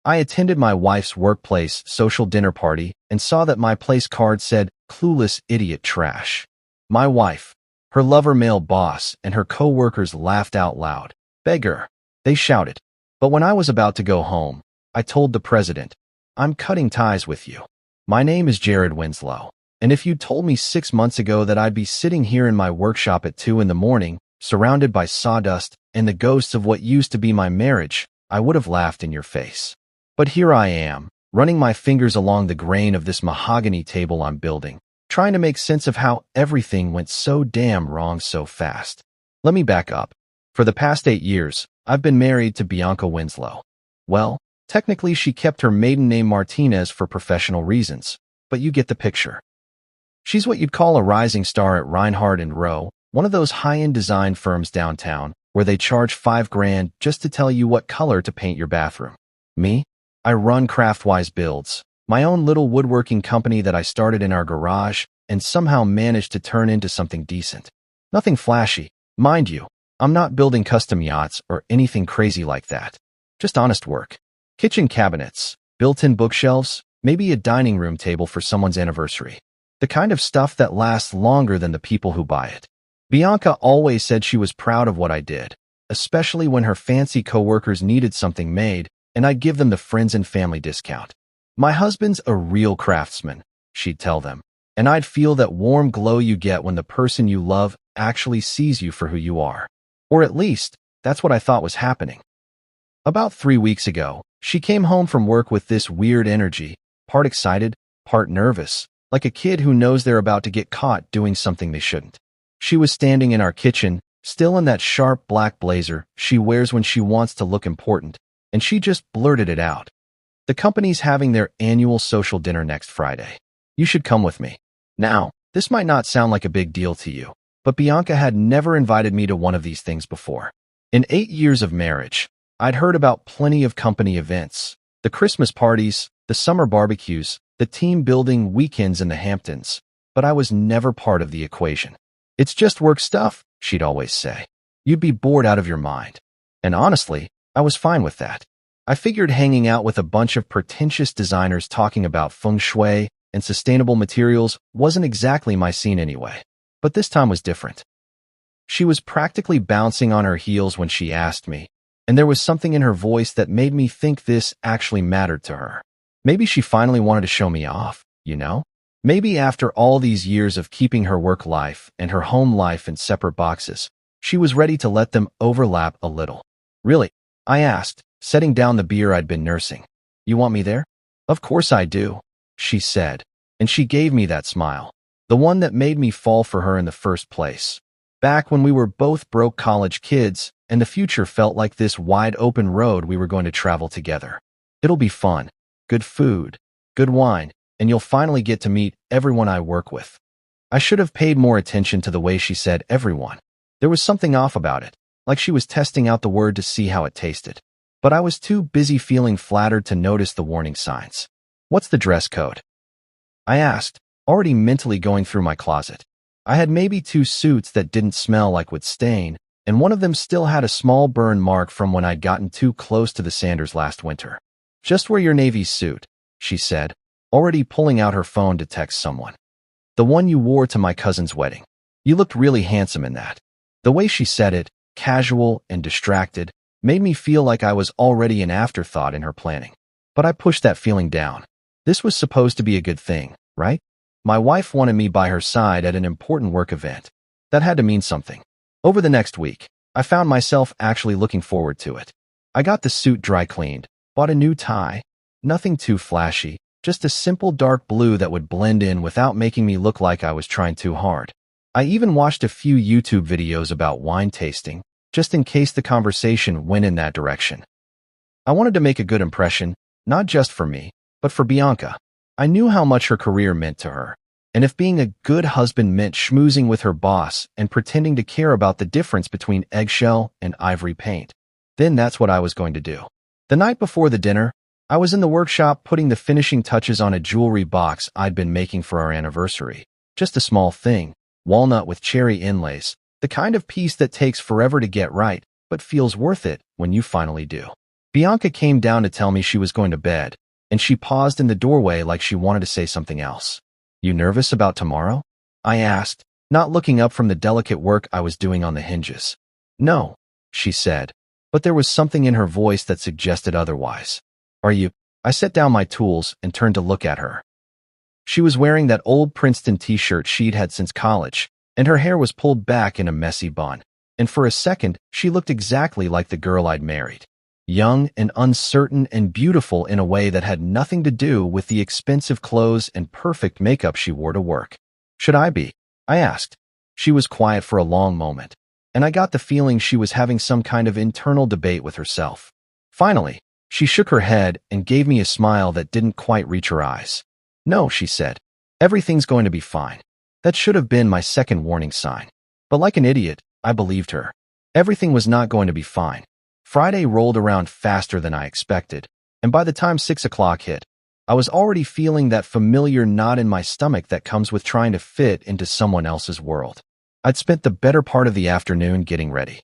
I attended my wife's workplace social dinner party and saw that my place card said, "Clueless idiot trash." My wife, her lover male boss, and her co-workers laughed out loud. "Beggar," they shouted. But when I was about to go home, I told the president, "I'm cutting ties with you. My name is Jared Winslow, and if you told me 6 months ago that I'd be sitting here in my workshop at 2 in the morning, surrounded by sawdust and the ghosts of what used to be my marriage, I would have laughed in your face. But here I am, running my fingers along the grain of this mahogany table I'm building, trying to make sense of how everything went so damn wrong so fast." Let me back up. For the past 8 years, I've been married to Bianca Winslow. Well, technically she kept her maiden name Martinez for professional reasons, but you get the picture. She's what you'd call a rising star at Reinhardt and Rowe, one of those high-end design firms downtown, where they charge $5 grand just to tell you what color to paint your bathroom. Me? I run Craftwise Builds, my own little woodworking company that I started in our garage and somehow managed to turn into something decent. Nothing flashy, mind you. I'm not building custom yachts or anything crazy like that. Just honest work. Kitchen cabinets, built-in bookshelves, maybe a dining room table for someone's anniversary. The kind of stuff that lasts longer than the people who buy it. Bianca always said she was proud of what I did, especially when her fancy coworkers needed something made, and I'd give them the friends and family discount. "My husband's a real craftsman," she'd tell them, and I'd feel that warm glow you get when the person you love actually sees you for who you are. Or at least, that's what I thought was happening. About 3 weeks ago, she came home from work with this weird energy, part excited, part nervous, like a kid who knows they're about to get caught doing something they shouldn't. She was standing in our kitchen, still in that sharp black blazer she wears when she wants to look important, and she just blurted it out. "The company's having their annual social dinner next Friday. You should come with me." Now, this might not sound like a big deal to you, but Bianca had never invited me to one of these things before. In 8 years of marriage, I'd heard about plenty of company events, the Christmas parties, the summer barbecues, the team-building weekends in the Hamptons, but I was never part of the equation. "It's just work stuff," she'd always say. "You'd be bored out of your mind." And honestly, I was fine with that. I figured hanging out with a bunch of pretentious designers talking about feng shui and sustainable materials wasn't exactly my scene anyway. But this time was different. She was practically bouncing on her heels when she asked me, and there was something in her voice that made me think this actually mattered to her. Maybe she finally wanted to show me off, you know? Maybe after all these years of keeping her work life and her home life in separate boxes, she was ready to let them overlap a little. "Really?" I asked, setting down the beer I'd been nursing. "You want me there?" "Of course I do," she said, and she gave me that smile, the one that made me fall for her in the first place. Back when we were both broke college kids, and the future felt like this wide-open road we were going to travel together. "It'll be fun. Good food, good wine, and you'll finally get to meet everyone I work with." I should have paid more attention to the way she said everyone. There was something off about it, like she was testing out the word to see how it tasted. But I was too busy feeling flattered to notice the warning signs. "What's the dress code?" I asked, already mentally going through my closet. I had maybe 2 suits that didn't smell like wood stain, and one of them still had a small burn mark from when I'd gotten too close to the Sanders last winter. "Just wear your navy suit," she said, already pulling out her phone to text someone. "The one you wore to my cousin's wedding. You looked really handsome in that." The way she said it, casual and distracted, made me feel like I was already an afterthought in her planning. But I pushed that feeling down. This was supposed to be a good thing, right? My wife wanted me by her side at an important work event. That had to mean something. Over the next week, I found myself actually looking forward to it. I got the suit dry cleaned, bought a new tie. Nothing too flashy, just a simple dark blue that would blend in without making me look like I was trying too hard. I even watched a few YouTube videos about wine tasting, just in case the conversation went in that direction. I wanted to make a good impression, not just for me, but for Bianca. I knew how much her career meant to her, and if being a good husband meant schmoozing with her boss and pretending to care about the difference between eggshell and ivory paint, then that's what I was going to do. The night before the dinner, I was in the workshop putting the finishing touches on a jewelry box I'd been making for our anniversary. Just a small thing, walnut with cherry inlays, the kind of piece that takes forever to get right, but feels worth it when you finally do. Bianca came down to tell me she was going to bed, and she paused in the doorway like she wanted to say something else. You nervous about tomorrow? I asked, not looking up from the delicate work I was doing on the hinges. No, she said, but there was something in her voice that suggested otherwise. Are you? I set down my tools and turned to look at her. She was wearing that old Princeton t-shirt she'd had since college, and her hair was pulled back in a messy bun. And for a second, she looked exactly like the girl I'd married. Young and uncertain and beautiful in a way that had nothing to do with the expensive clothes and perfect makeup she wore to work. Should I be? I asked. She was quiet for a long moment, and I got the feeling she was having some kind of internal debate with herself. Finally, she shook her head and gave me a smile that didn't quite reach her eyes. No, she said. Everything's going to be fine. That should have been my second warning sign. But like an idiot, I believed her. Everything was not going to be fine. Friday rolled around faster than I expected, and by the time 6 o'clock hit, I was already feeling that familiar knot in my stomach that comes with trying to fit into someone else's world. I'd spent the better part of the afternoon getting ready.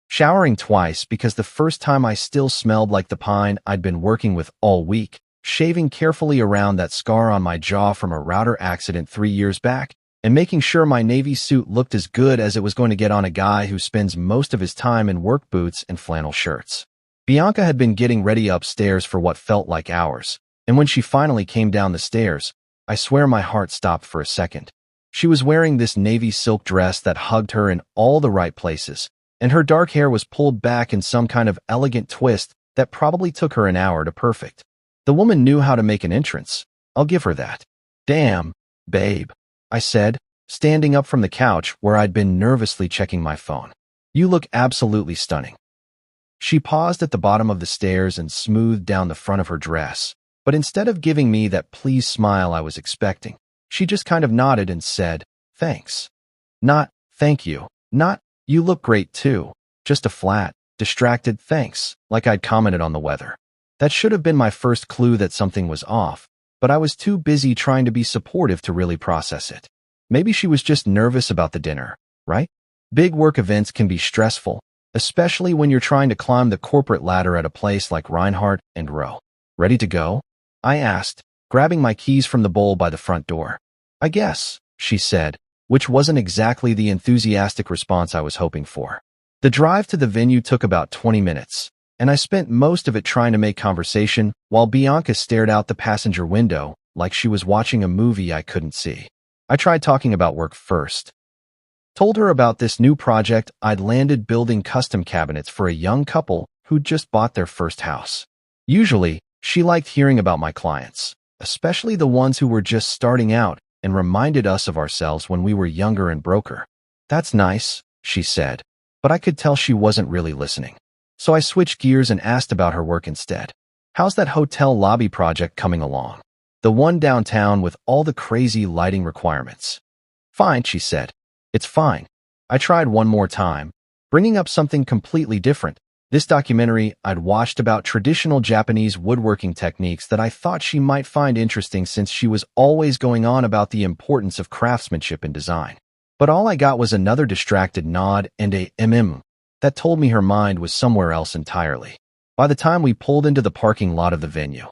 Showering twice because the first time I still smelled like the pine I'd been working with all week, shaving carefully around that scar on my jaw from a router accident 3 years back, and making sure my navy suit looked as good as it was going to get on a guy who spends most of his time in work boots and flannel shirts. Bianca had been getting ready upstairs for what felt like hours, and when she finally came down the stairs, I swear my heart stopped for a second. She was wearing this navy silk dress that hugged her in all the right places, and her dark hair was pulled back in some kind of elegant twist that probably took her an hour to perfect. The woman knew how to make an entrance. I'll give her that. Damn, babe, I said, standing up from the couch where I'd been nervously checking my phone. You look absolutely stunning. She paused at the bottom of the stairs and smoothed down the front of her dress, but instead of giving me that pleased smile I was expecting, she just kind of nodded and said, thanks. Not, thank you. Not, you look great too. Just a flat, distracted thanks, like I'd commented on the weather. That should have been my first clue that something was off, but I was too busy trying to be supportive to really process it. Maybe she was just nervous about the dinner, right? Big work events can be stressful, especially when you're trying to climb the corporate ladder at a place like Reinhardt and Rowe. Ready to go? I asked, grabbing my keys from the bowl by the front door. I guess, she said, which wasn't exactly the enthusiastic response I was hoping for. The drive to the venue took about 20 minutes, and I spent most of it trying to make conversation while Bianca stared out the passenger window like she was watching a movie I couldn't see. I tried talking about work first. Told her about this new project I'd landed building custom cabinets for a young couple who'd just bought their first house. Usually, she liked hearing about my clients, especially the ones who were just starting out and reminded us of ourselves when we were younger and broker. That's nice, she said, but I could tell she wasn't really listening. So I switched gears and asked about her work instead. How's that hotel lobby project coming along? The one downtown with all the crazy lighting requirements. Fine, she said. It's fine. I tried one more time, bringing up something completely different. This documentary I'd watched about traditional Japanese woodworking techniques that I thought she might find interesting since she was always going on about the importance of craftsmanship in design. But all I got was another distracted nod and a that told me her mind was somewhere else entirely. By the time we pulled into the parking lot of the venue,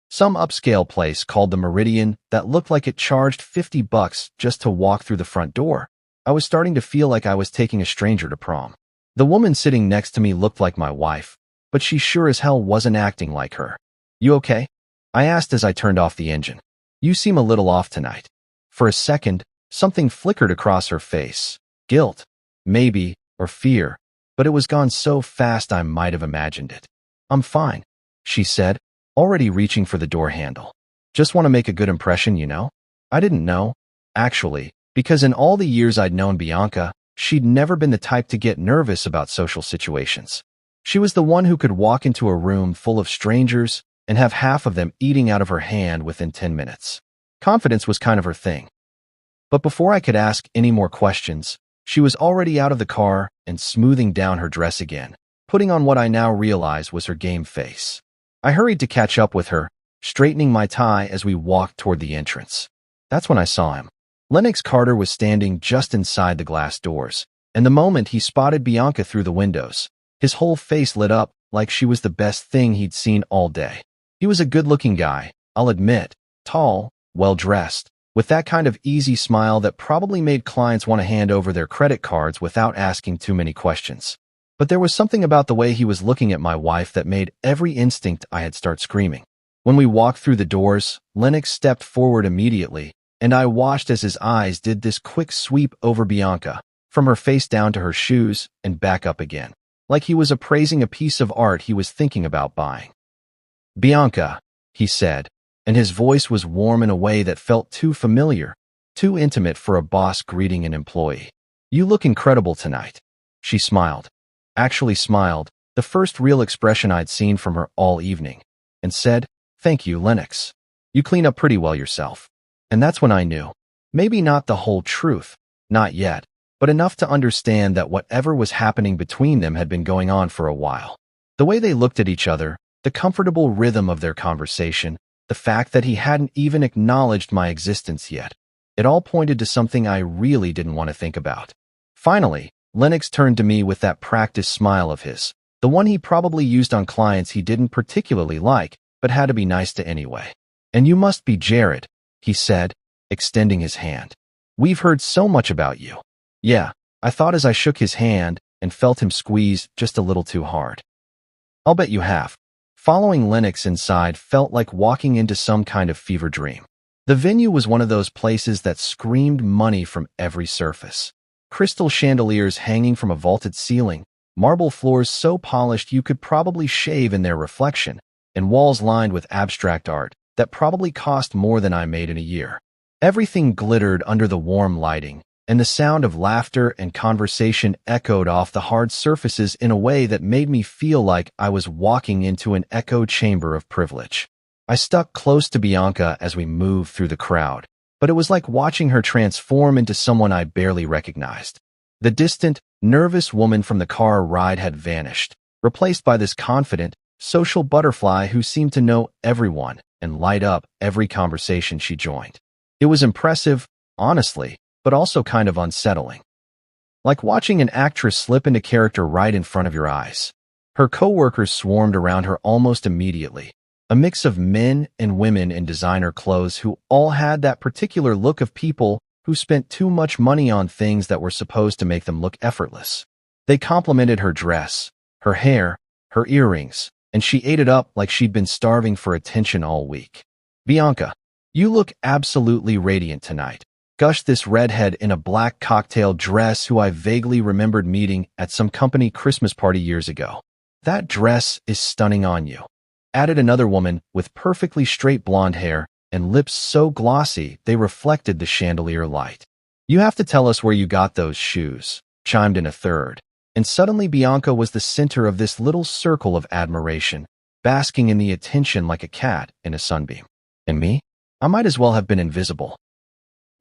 some upscale place called the Meridian that looked like it charged $50 just to walk through the front door, I was starting to feel like I was taking a stranger to prom. The woman sitting next to me looked like my wife, but she sure as hell wasn't acting like her. You okay? I asked as I turned off the engine. You seem a little off tonight. For a second, something flickered across her face. Guilt, maybe, or fear, but it was gone so fast I might have imagined it. I'm fine, she said, already reaching for the door handle. Just want to make a good impression, you know? I didn't know, actually, because in all the years I'd known Bianca, she'd never been the type to get nervous about social situations. She was the one who could walk into a room full of strangers and have half of them eating out of her hand within 10 minutes. Confidence was kind of her thing. But before I could ask any more questions, she was already out of the car and smoothing down her dress again, putting on what I now realized was her game face. I hurried to catch up with her, straightening my tie as we walked toward the entrance. That's when I saw him. Lennox Carter was standing just inside the glass doors, and the moment he spotted Bianca through the windows, his whole face lit up like she was the best thing he'd seen all day. He was a good-looking guy, I'll admit, tall, well-dressed, with that kind of easy smile that probably made clients want to hand over their credit cards without asking too many questions. But there was something about the way he was looking at my wife that made every instinct I had start screaming. When we walked through the doors, Lennox stepped forward immediately, and I watched as his eyes did this quick sweep over Bianca, from her face down to her shoes and back up again, like he was appraising a piece of art he was thinking about buying. "Bianca," he said, and his voice was warm in a way that felt too familiar, too intimate for a boss greeting an employee. "You look incredible tonight." She smiled. Actually smiled, the first real expression I'd seen from her all evening, and said, "Thank you, Lennox. You clean up pretty well yourself." And that's when I knew. Maybe not the whole truth, not yet, but enough to understand that whatever was happening between them had been going on for a while. The way they looked at each other, the comfortable rhythm of their conversation, the fact that he hadn't even acknowledged my existence yet, it all pointed to something I really didn't want to think about. Finally, Lennox turned to me with that practiced smile of his, the one he probably used on clients he didn't particularly like, but had to be nice to anyway. "And you must be Jared," he said, extending his hand. "We've heard so much about you." "Yeah," I thought as I shook his hand and felt him squeeze just a little too hard. "I'll bet you have." Following Lennox inside felt like walking into some kind of fever dream. The venue was one of those places that screamed money from every surface. Crystal chandeliers hanging from a vaulted ceiling, marble floors so polished you could probably shave in their reflection, and walls lined with abstract art that probably cost more than I made in a year. Everything glittered under the warm lighting, and the sound of laughter and conversation echoed off the hard surfaces in a way that made me feel like I was walking into an echo chamber of privilege. I stuck close to Bianca as we moved through the crowd, but it was like watching her transform into someone I barely recognized. The distant, nervous woman from the car ride had vanished, replaced by this confident, social butterfly who seemed to know everyone and light up every conversation she joined. It was impressive, honestly, but also kind of unsettling. Like watching an actress slip into character right in front of your eyes. Her coworkers swarmed around her almost immediately, a mix of men and women in designer clothes who all had that particular look of people who spent too much money on things that were supposed to make them look effortless. They complimented her dress, her hair, her earrings, and she ate it up like she'd been starving for attention all week. "Bianca, you look absolutely radiant tonight," gushed this redhead in a black cocktail dress who I vaguely remembered meeting at some company Christmas party years ago. "That dress is stunning on you," added another woman with perfectly straight blonde hair and lips so glossy they reflected the chandelier light. "You have to tell us where you got those shoes," chimed in a third. And suddenly Bianca was the center of this little circle of admiration, basking in the attention like a cat in a sunbeam. And me? I might as well have been invisible.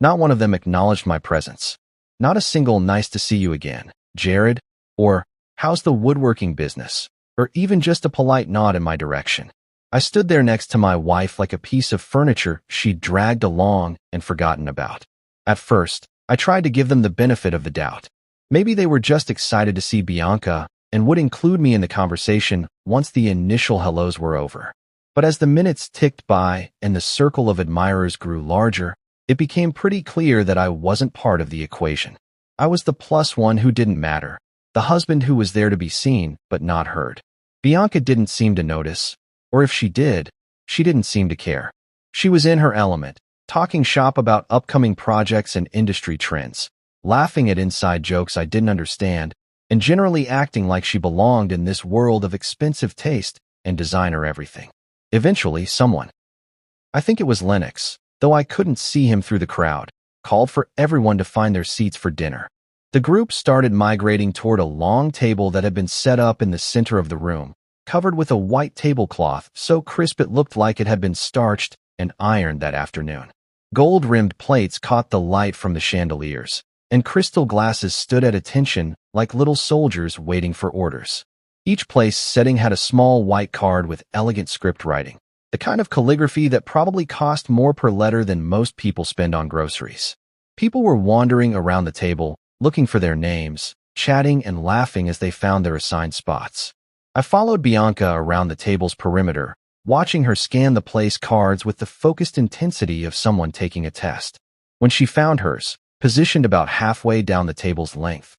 Not one of them acknowledged my presence. Not a single "nice to see you again, Jared," or "how's the woodworking business," or even just a polite nod in my direction. I stood there next to my wife like a piece of furniture she'd dragged along and forgotten about. At first, I tried to give them the benefit of the doubt. Maybe they were just excited to see Bianca and would include me in the conversation once the initial hellos were over. But as the minutes ticked by and the circle of admirers grew larger, it became pretty clear that I wasn't part of the equation. I was the plus one who didn't matter, the husband who was there to be seen but not heard. Bianca didn't seem to notice, or if she did, she didn't seem to care. She was in her element, talking shop about upcoming projects and industry trends, laughing at inside jokes I didn't understand, and generally acting like she belonged in this world of expensive taste and designer everything. Eventually, someone, I think it was Lennox, though I couldn't see him through the crowd, called for everyone to find their seats for dinner. The group started migrating toward a long table that had been set up in the center of the room, covered with a white tablecloth so crisp it looked like it had been starched and ironed that afternoon. Gold-rimmed plates caught the light from the chandeliers, and crystal glasses stood at attention like little soldiers waiting for orders. Each place setting had a small white card with elegant script writing, the kind of calligraphy that probably cost more per letter than most people spend on groceries. People were wandering around the table, looking for their names, chatting and laughing as they found their assigned spots. I followed Bianca around the table's perimeter, watching her scan the place cards with the focused intensity of someone taking a test. When she found hers, positioned about halfway down the table's length,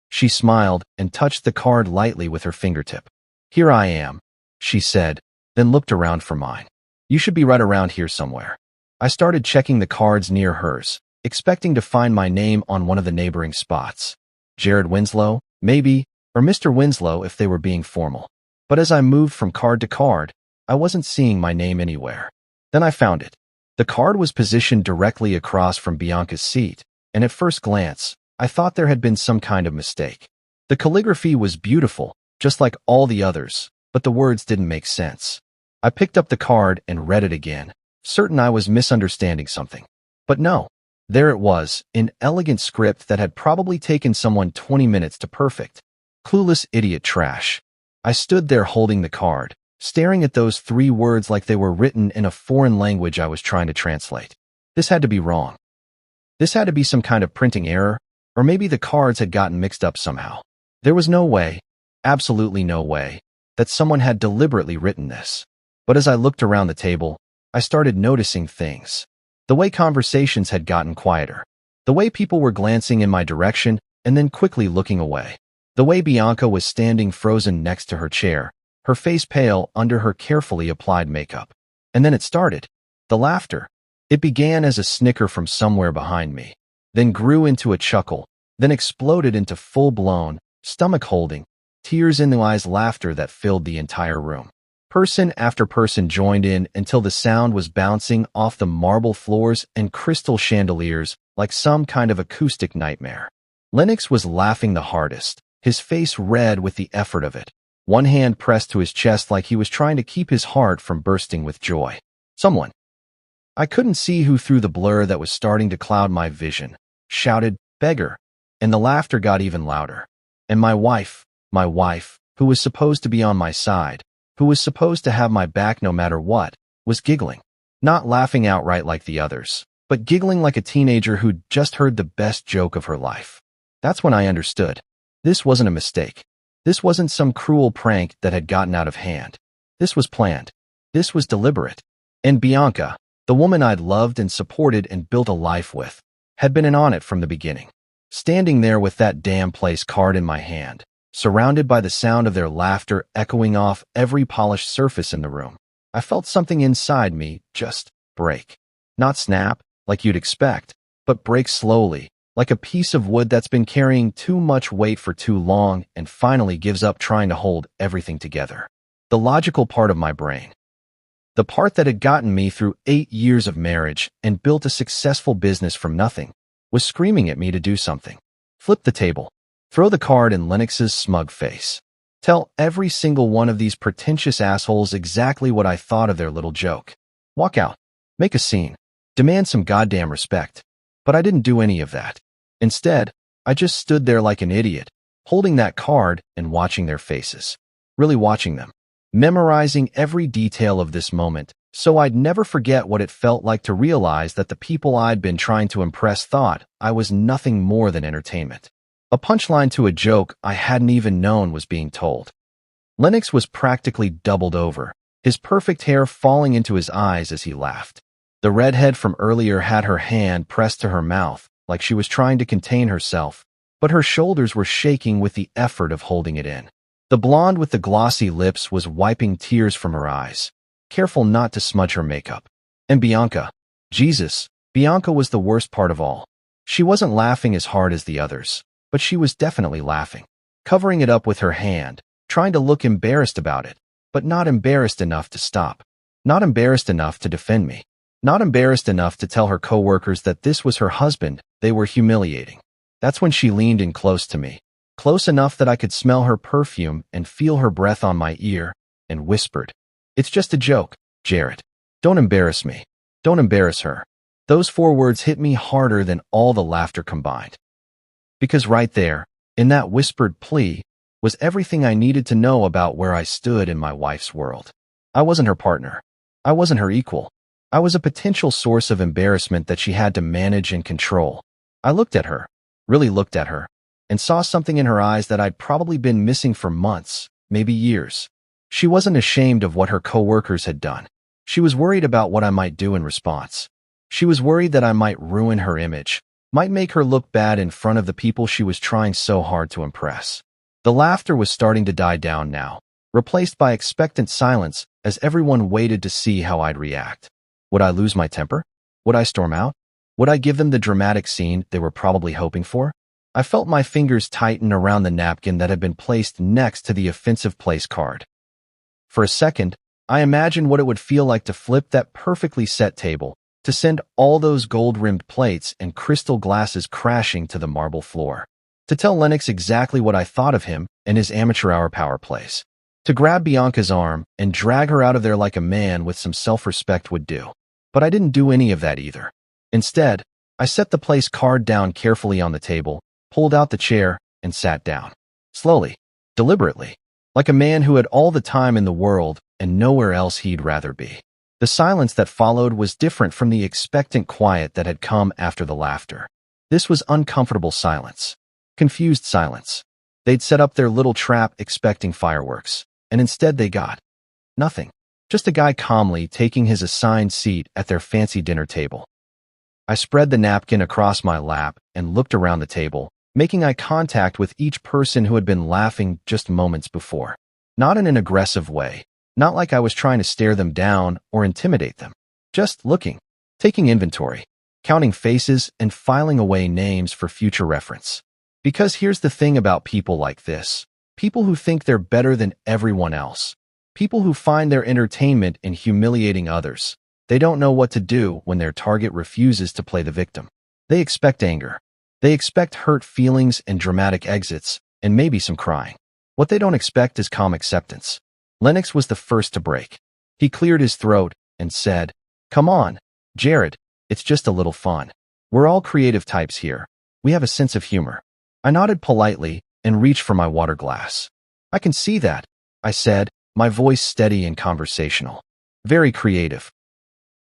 she smiled and touched the card lightly with her fingertip. "Here I am," she said, then looked around for mine. "You should be right around here somewhere." I started checking the cards near hers, expecting to find my name on one of the neighboring spots. Jared Winslow, maybe, or Mr. Winslow if they were being formal. But as I moved from card to card, I wasn't seeing my name anywhere. Then I found it. The card was positioned directly across from Bianca's seat, and at first glance, I thought there had been some kind of mistake. The calligraphy was beautiful, just like all the others, but the words didn't make sense. I picked up the card and read it again, certain I was misunderstanding something. But no, there it was, in elegant script that had probably taken someone 20 minutes to perfect. "Clueless idiot trash." I stood there holding the card, staring at those 3 words like they were written in a foreign language I was trying to translate. This had to be wrong. This had to be some kind of printing error, or maybe the cards had gotten mixed up somehow. There was no way, absolutely no way, that someone had deliberately written this. But as I looked around the table, I started noticing things. The way conversations had gotten quieter. The way people were glancing in my direction and then quickly looking away. The way Bianca was standing frozen next to her chair, her face pale under her carefully applied makeup. And then it started. The laughter. It began as a snicker from somewhere behind me, then grew into a chuckle, then exploded into full-blown, stomach-holding, tears-in-the-eyes laughter that filled the entire room. Person after person joined in until the sound was bouncing off the marble floors and crystal chandeliers like some kind of acoustic nightmare. Lennox was laughing the hardest, his face red with the effort of it, one hand pressed to his chest like he was trying to keep his heart from bursting with joy. Someone, I couldn't see who through the blur that was starting to cloud my vision, shouted, "Beggar," and the laughter got even louder. And my wife, who was supposed to be on my side, who was supposed to have my back no matter what, was giggling. Not laughing outright like the others, but giggling like a teenager who'd just heard the best joke of her life. That's when I understood. This wasn't a mistake. This wasn't some cruel prank that had gotten out of hand. This was planned. This was deliberate. And Bianca, the woman I'd loved and supported and built a life with, had been in on it from the beginning. Standing there with that damn place card in my hand, surrounded by the sound of their laughter echoing off every polished surface in the room, I felt something inside me just break. Not snap, like you'd expect, but break slowly, like a piece of wood that's been carrying too much weight for too long and finally gives up trying to hold everything together. The logical part of my brain, the part that had gotten me through 8 years of marriage and built a successful business from nothing, was screaming at me to do something. Flip the table. Throw the card in Lennox's smug face. Tell every single one of these pretentious assholes exactly what I thought of their little joke. Walk out. Make a scene. Demand some goddamn respect. But I didn't do any of that. Instead, I just stood there like an idiot, holding that card and watching their faces. Really watching them. Memorizing every detail of this moment, so I'd never forget what it felt like to realize that the people I'd been trying to impress thought I was nothing more than entertainment. A punchline to a joke I hadn't even known was being told. Lennox was practically doubled over, his perfect hair falling into his eyes as he laughed. The redhead from earlier had her hand pressed to her mouth, like she was trying to contain herself, but her shoulders were shaking with the effort of holding it in. The blonde with the glossy lips was wiping tears from her eyes, careful not to smudge her makeup. And Bianca, Jesus, Bianca was the worst part of all. She wasn't laughing as hard as the others, but she was definitely laughing, covering it up with her hand, trying to look embarrassed about it, but not embarrassed enough to stop. Not embarrassed enough to defend me. Not embarrassed enough to tell her coworkers that this was her husband they were humiliating. That's when she leaned in close to me, close enough that I could smell her perfume and feel her breath on my ear, and whispered, "It's just a joke, Jared. Don't embarrass me. Don't embarrass her." Those 4 words hit me harder than all the laughter combined. Because right there, in that whispered plea, was everything I needed to know about where I stood in my wife's world. I wasn't her partner. I wasn't her equal. I was a potential source of embarrassment that she had to manage and control. I looked at her, really looked at her, and saw something in her eyes that I'd probably been missing for months, maybe years. She wasn't ashamed of what her coworkers had done. She was worried about what I might do in response. She was worried that I might ruin her image, might make her look bad in front of the people she was trying so hard to impress. The laughter was starting to die down now, replaced by expectant silence as everyone waited to see how I'd react. Would I lose my temper? Would I storm out? Would I give them the dramatic scene they were probably hoping for? I felt my fingers tighten around the napkin that had been placed next to the offensive place card. For a second, I imagined what it would feel like to flip that perfectly set table, to send all those gold-rimmed plates and crystal glasses crashing to the marble floor, to tell Lennox exactly what I thought of him and his amateur hour power plays, to grab Bianca's arm and drag her out of there like a man with some self-respect would do. But I didn't do any of that either. Instead, I set the place card down carefully on the table, pulled out the chair, and sat down. Slowly, deliberately, like a man who had all the time in the world and nowhere else he'd rather be. The silence that followed was different from the expectant quiet that had come after the laughter. This was uncomfortable silence. Confused silence. They'd set up their little trap expecting fireworks, and instead they got nothing. Just a guy calmly taking his assigned seat at their fancy dinner table. I spread the napkin across my lap and looked around the table, making eye contact with each person who had been laughing just moments before. Not in an aggressive way, not like I was trying to stare them down or intimidate them. Just looking, taking inventory, counting faces and filing away names for future reference. Because here's the thing about people like this. People who think they're better than everyone else. People who find their entertainment in humiliating others. They don't know what to do when their target refuses to play the victim. They expect anger. They expect hurt feelings and dramatic exits, and maybe some crying. What they don't expect is calm acceptance. Lennox was the first to break. He cleared his throat and said, "Come on, Jared, it's just a little fun. We're all creative types here. We have a sense of humor." I nodded politely and reached for my water glass. "I can see that," I said, my voice steady and conversational. "Very creative."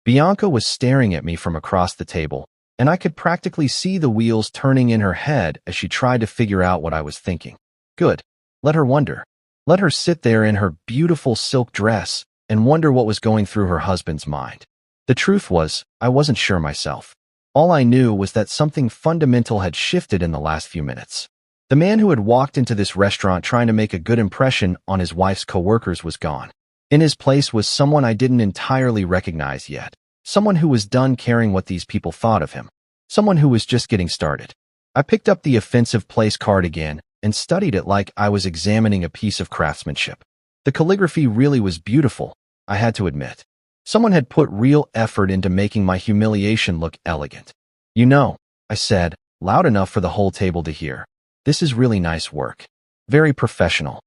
Bianca was staring at me from across the table, and I could practically see the wheels turning in her head as she tried to figure out what I was thinking. Good. Let her wonder. Let her sit there in her beautiful silk dress and wonder what was going through her husband's mind. The truth was, I wasn't sure myself. All I knew was that something fundamental had shifted in the last few minutes. The man who had walked into this restaurant trying to make a good impression on his wife's coworkers was gone. In his place was someone I didn't entirely recognize yet. Someone who was done caring what these people thought of him. Someone who was just getting started. I picked up the offensive place card again and studied it like I was examining a piece of craftsmanship. The calligraphy really was beautiful, I had to admit. Someone had put real effort into making my humiliation look elegant. "You know," I said, loud enough for the whole table to hear, "this is really nice work. Very professional.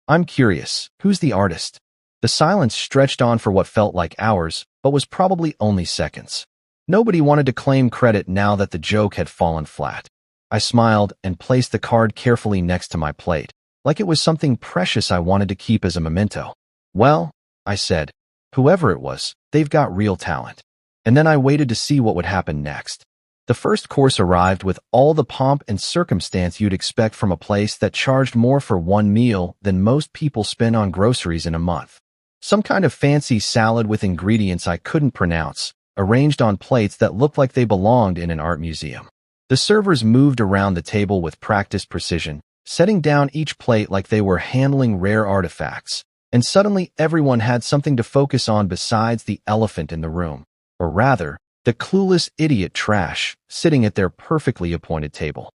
I'm curious, who's the artist?" The silence stretched on for what felt like hours, but was probably only seconds. Nobody wanted to claim credit now that the joke had fallen flat. I smiled and placed the card carefully next to my plate, like it was something precious I wanted to keep as a memento. "Well," I said, "whoever it was, they've got real talent." And then I waited to see what would happen next. The first course arrived with all the pomp and circumstance you'd expect from a place that charged more for one meal than most people spend on groceries in a month. Some kind of fancy salad with ingredients I couldn't pronounce, arranged on plates that looked like they belonged in an art museum. The servers moved around the table with practiced precision, setting down each plate like they were handling rare artifacts, and suddenly everyone had something to focus on besides the elephant in the room, or rather, the clueless idiot trash sitting at their perfectly appointed table.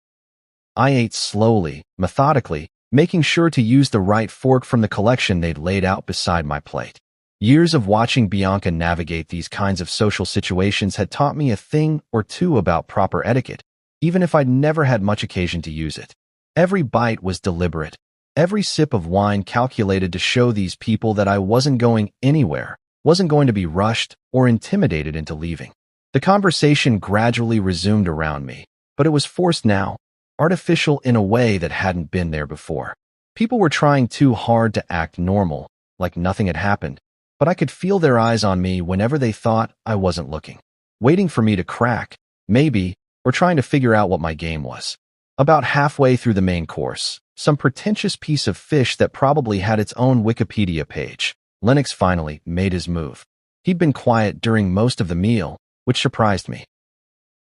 I ate slowly, methodically, making sure to use the right fork from the collection they'd laid out beside my plate. Years of watching Bianca navigate these kinds of social situations had taught me a thing or two about proper etiquette, even if I'd never had much occasion to use it. Every bite was deliberate. Every sip of wine calculated to show these people that I wasn't going anywhere, wasn't going to be rushed or intimidated into leaving. The conversation gradually resumed around me, but it was forced now, artificial in a way that hadn't been there before. People were trying too hard to act normal, like nothing had happened, but I could feel their eyes on me whenever they thought I wasn't looking, waiting for me to crack, maybe, or trying to figure out what my game was. About halfway through the main course, Some pretentious piece of fish that probably had its own Wikipedia page. Lennox finally made his move. He'd been quiet during most of the meal, which surprised me.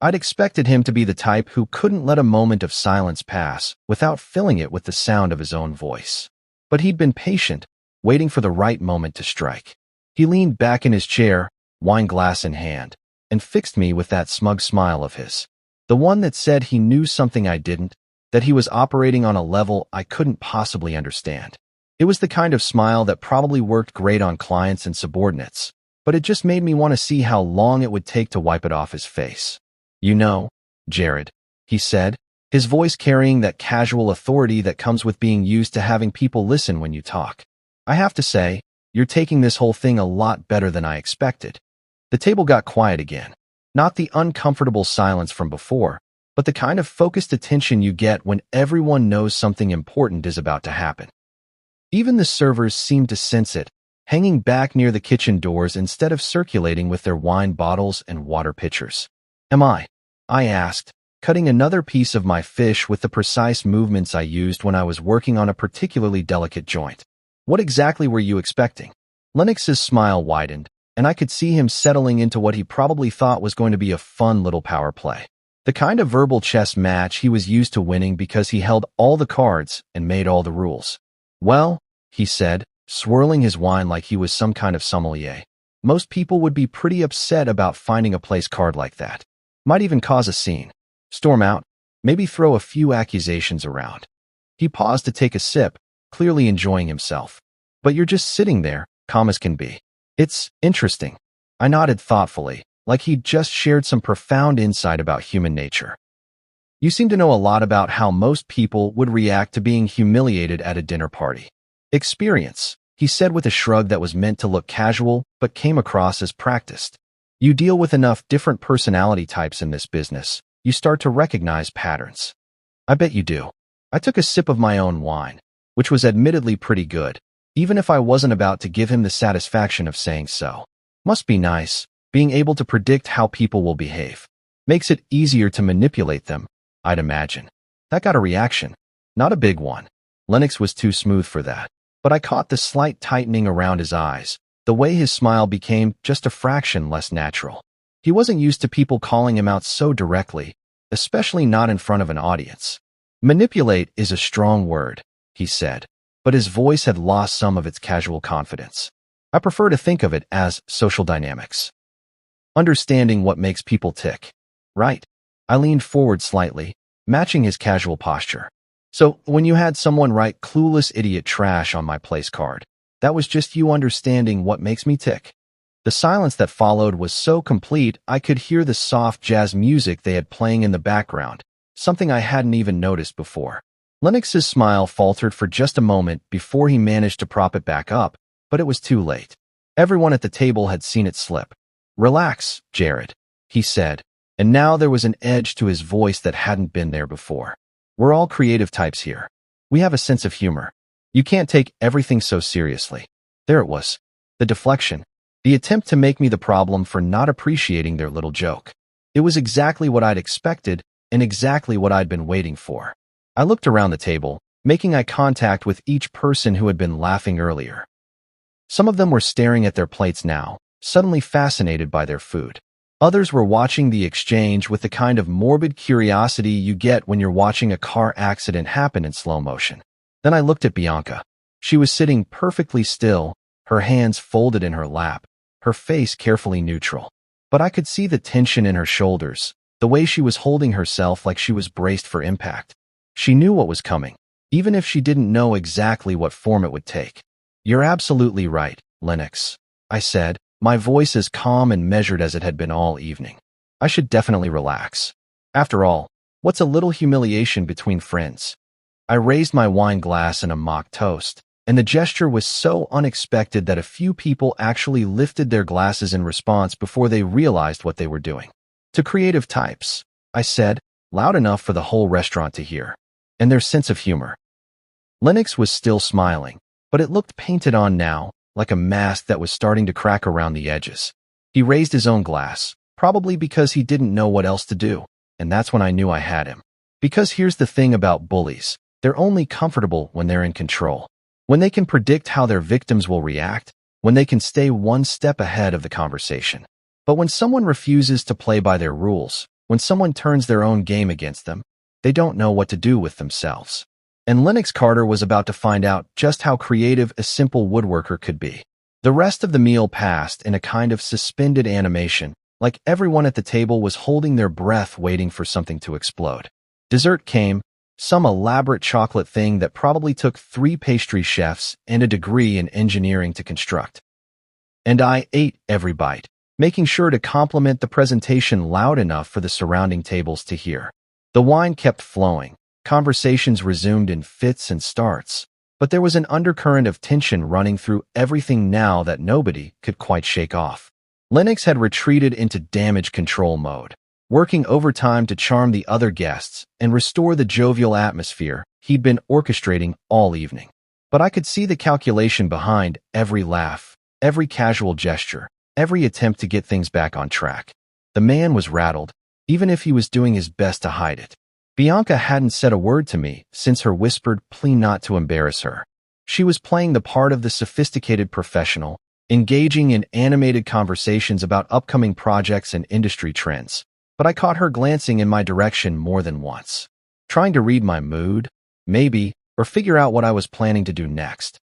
I'd expected him to be the type who couldn't let a moment of silence pass without filling it with the sound of his own voice. But he'd been patient, waiting for the right moment to strike. He leaned back in his chair, wine glass in hand, and fixed me with that smug smile of his. The one that said he knew something I didn't, that he was operating on a level I couldn't possibly understand. It was the kind of smile that probably worked great on clients and subordinates, but it just made me want to see how long it would take to wipe it off his face. "You know, Jared," he said, his voice carrying that casual authority that comes with being used to having people listen when you talk. "I have to say, you're taking this whole thing a lot better than I expected." The table got quiet again. Not the uncomfortable silence from before, but the kind of focused attention you get when everyone knows something important is about to happen. Even the servers seemed to sense it, hanging back near the kitchen doors instead of circulating with their wine bottles and water pitchers. "Am I?" I asked, cutting another piece of my fish with the precise movements I used when I was working on a particularly delicate joint. "What exactly were you expecting?" Lennox's smile widened, and I could see him settling into what he probably thought was going to be a fun little power play. The kind of verbal chess match he was used to winning because he held all the cards and made all the rules. "Well," he said, swirling his wine like he was some kind of sommelier, "most people would be pretty upset about finding a place card like that. Might even cause a scene. Storm out, maybe throw a few accusations around." He paused to take a sip, clearly enjoying himself. "But you're just sitting there, calm as can be." "It's interesting." I nodded thoughtfully, like he'd just shared some profound insight about human nature. "You seem to know a lot about how most people would react to being humiliated at a dinner party." "Experience," he said with a shrug that was meant to look casual but came across as practiced. "You deal with enough different personality types in this business, you start to recognize patterns." "I bet you do." I took a sip of my own wine, which was admittedly pretty good, even if I wasn't about to give him the satisfaction of saying so. "Must be nice, being able to predict how people will behave. Makes it easier to manipulate them, I'd imagine." That got a reaction. Not a big one. Lennox was too smooth for that. But I caught the slight tightening around his eyes, the way his smile became just a fraction less natural. He wasn't used to people calling him out so directly, especially not in front of an audience. "Manipulate is a strong word," he said, but his voice had lost some of its casual confidence. "I prefer to think of it as social dynamics. Understanding what makes people tick." "Right." I leaned forward slightly, matching his casual posture. "So, when you had someone write clueless idiot trash on my place card, that was just you understanding what makes me tick?" The silence that followed was so complete I could hear the soft jazz music they had playing in the background, something I hadn't even noticed before. Lennox's smile faltered for just a moment before he managed to prop it back up, but it was too late. Everyone at the table had seen it slip. "Relax, Jared," he said, and now there was an edge to his voice that hadn't been there before. "We're all creative types here. We have a sense of humor. You can't take everything so seriously." There it was. The deflection. The attempt to make me the problem for not appreciating their little joke. It was exactly what I'd expected and exactly what I'd been waiting for. I looked around the table, making eye contact with each person who had been laughing earlier. Some of them were staring at their plates now, suddenly fascinated by their food. Others were watching the exchange with the kind of morbid curiosity you get when you're watching a car accident happen in slow motion. Then I looked at Bianca. She was sitting perfectly still, her hands folded in her lap, her face carefully neutral. But I could see the tension in her shoulders, the way she was holding herself like she was braced for impact. She knew what was coming, even if she didn't know exactly what form it would take. "You're absolutely right, Lennox," I said, my voice as calm and measured as it had been all evening. "I should definitely relax. After all, what's a little humiliation between friends?" I raised my wine glass in a mock toast, and the gesture was so unexpected that a few people actually lifted their glasses in response before they realized what they were doing. "To creative types," I said, loud enough for the whole restaurant to hear, "and their sense of humor." Lennox was still smiling, but it looked painted on now, like a mask that was starting to crack around the edges. He raised his own glass, probably because he didn't know what else to do, and that's when I knew I had him. Because here's the thing about bullies. They're only comfortable when they're in control. When they can predict how their victims will react, when they can stay one step ahead of the conversation. But when someone refuses to play by their rules, when someone turns their own game against them, they don't know what to do with themselves. And Lennox Carter was about to find out just how creative a simple woodworker could be. The rest of the meal passed in a kind of suspended animation, like everyone at the table was holding their breath waiting for something to explode. Dessert came, some elaborate chocolate thing that probably took 3 pastry chefs and a degree in engineering to construct. And I ate every bite, making sure to compliment the presentation loud enough for the surrounding tables to hear. The wine kept flowing. Conversations resumed in fits and starts, but there was an undercurrent of tension running through everything now that nobody could quite shake off. Lennox had retreated into damage control mode, working overtime to charm the other guests and restore the jovial atmosphere he'd been orchestrating all evening. But I could see the calculation behind every laugh, every casual gesture, every attempt to get things back on track. The man was rattled, even if he was doing his best to hide it. Bianca hadn't said a word to me since her whispered plea not to embarrass her. She was playing the part of the sophisticated professional, engaging in animated conversations about upcoming projects and industry trends. But I caught her glancing in my direction more than once, trying to read my mood, maybe, or figure out what I was planning to do next.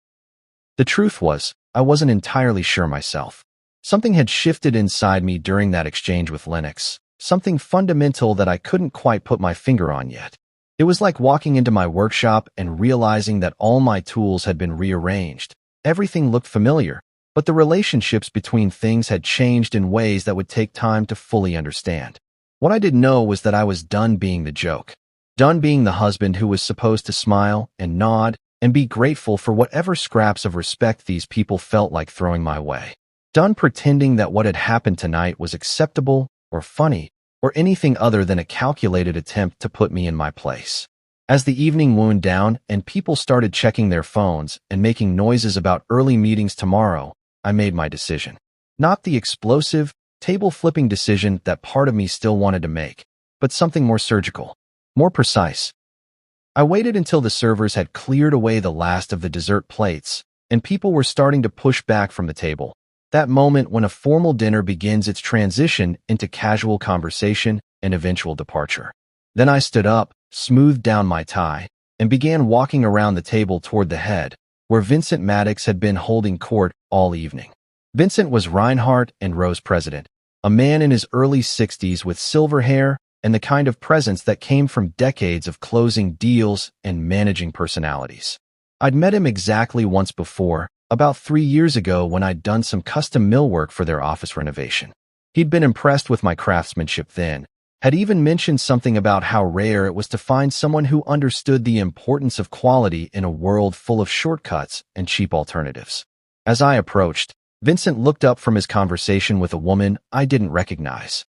The truth was, I wasn't entirely sure myself. Something had shifted inside me during that exchange with Lennox. Something fundamental that I couldn't quite put my finger on yet. It was like walking into my workshop and realizing that all my tools had been rearranged. Everything looked familiar, but the relationships between things had changed in ways that would take time to fully understand. What I didn't know was that I was done being the joke. Done being the husband who was supposed to smile and nod and be grateful for whatever scraps of respect these people felt like throwing my way. Done pretending that what had happened tonight was acceptable or funny, or anything other than a calculated attempt to put me in my place. As the evening wound down and people started checking their phones and making noises about early meetings tomorrow, I made my decision. Not the explosive, table-flipping decision that part of me still wanted to make, but something more surgical, more precise. I waited until the servers had cleared away the last of the dessert plates, and people were starting to push back from the table. That moment when a formal dinner begins its transition into casual conversation and eventual departure. Then I stood up, smoothed down my tie, and began walking around the table toward the head, where Vincent Maddox had been holding court all evening. Vincent was Reinhardt and Rose president, a man in his early 60s with silver hair and the kind of presence that came from decades of closing deals and managing personalities. I'd met him exactly once before, about 3 years ago when I'd done some custom millwork for their office renovation. He'd been impressed with my craftsmanship then, had even mentioned something about how rare it was to find someone who understood the importance of quality in a world full of shortcuts and cheap alternatives. As I approached, Vincent looked up from his conversation with a woman I didn't recognize.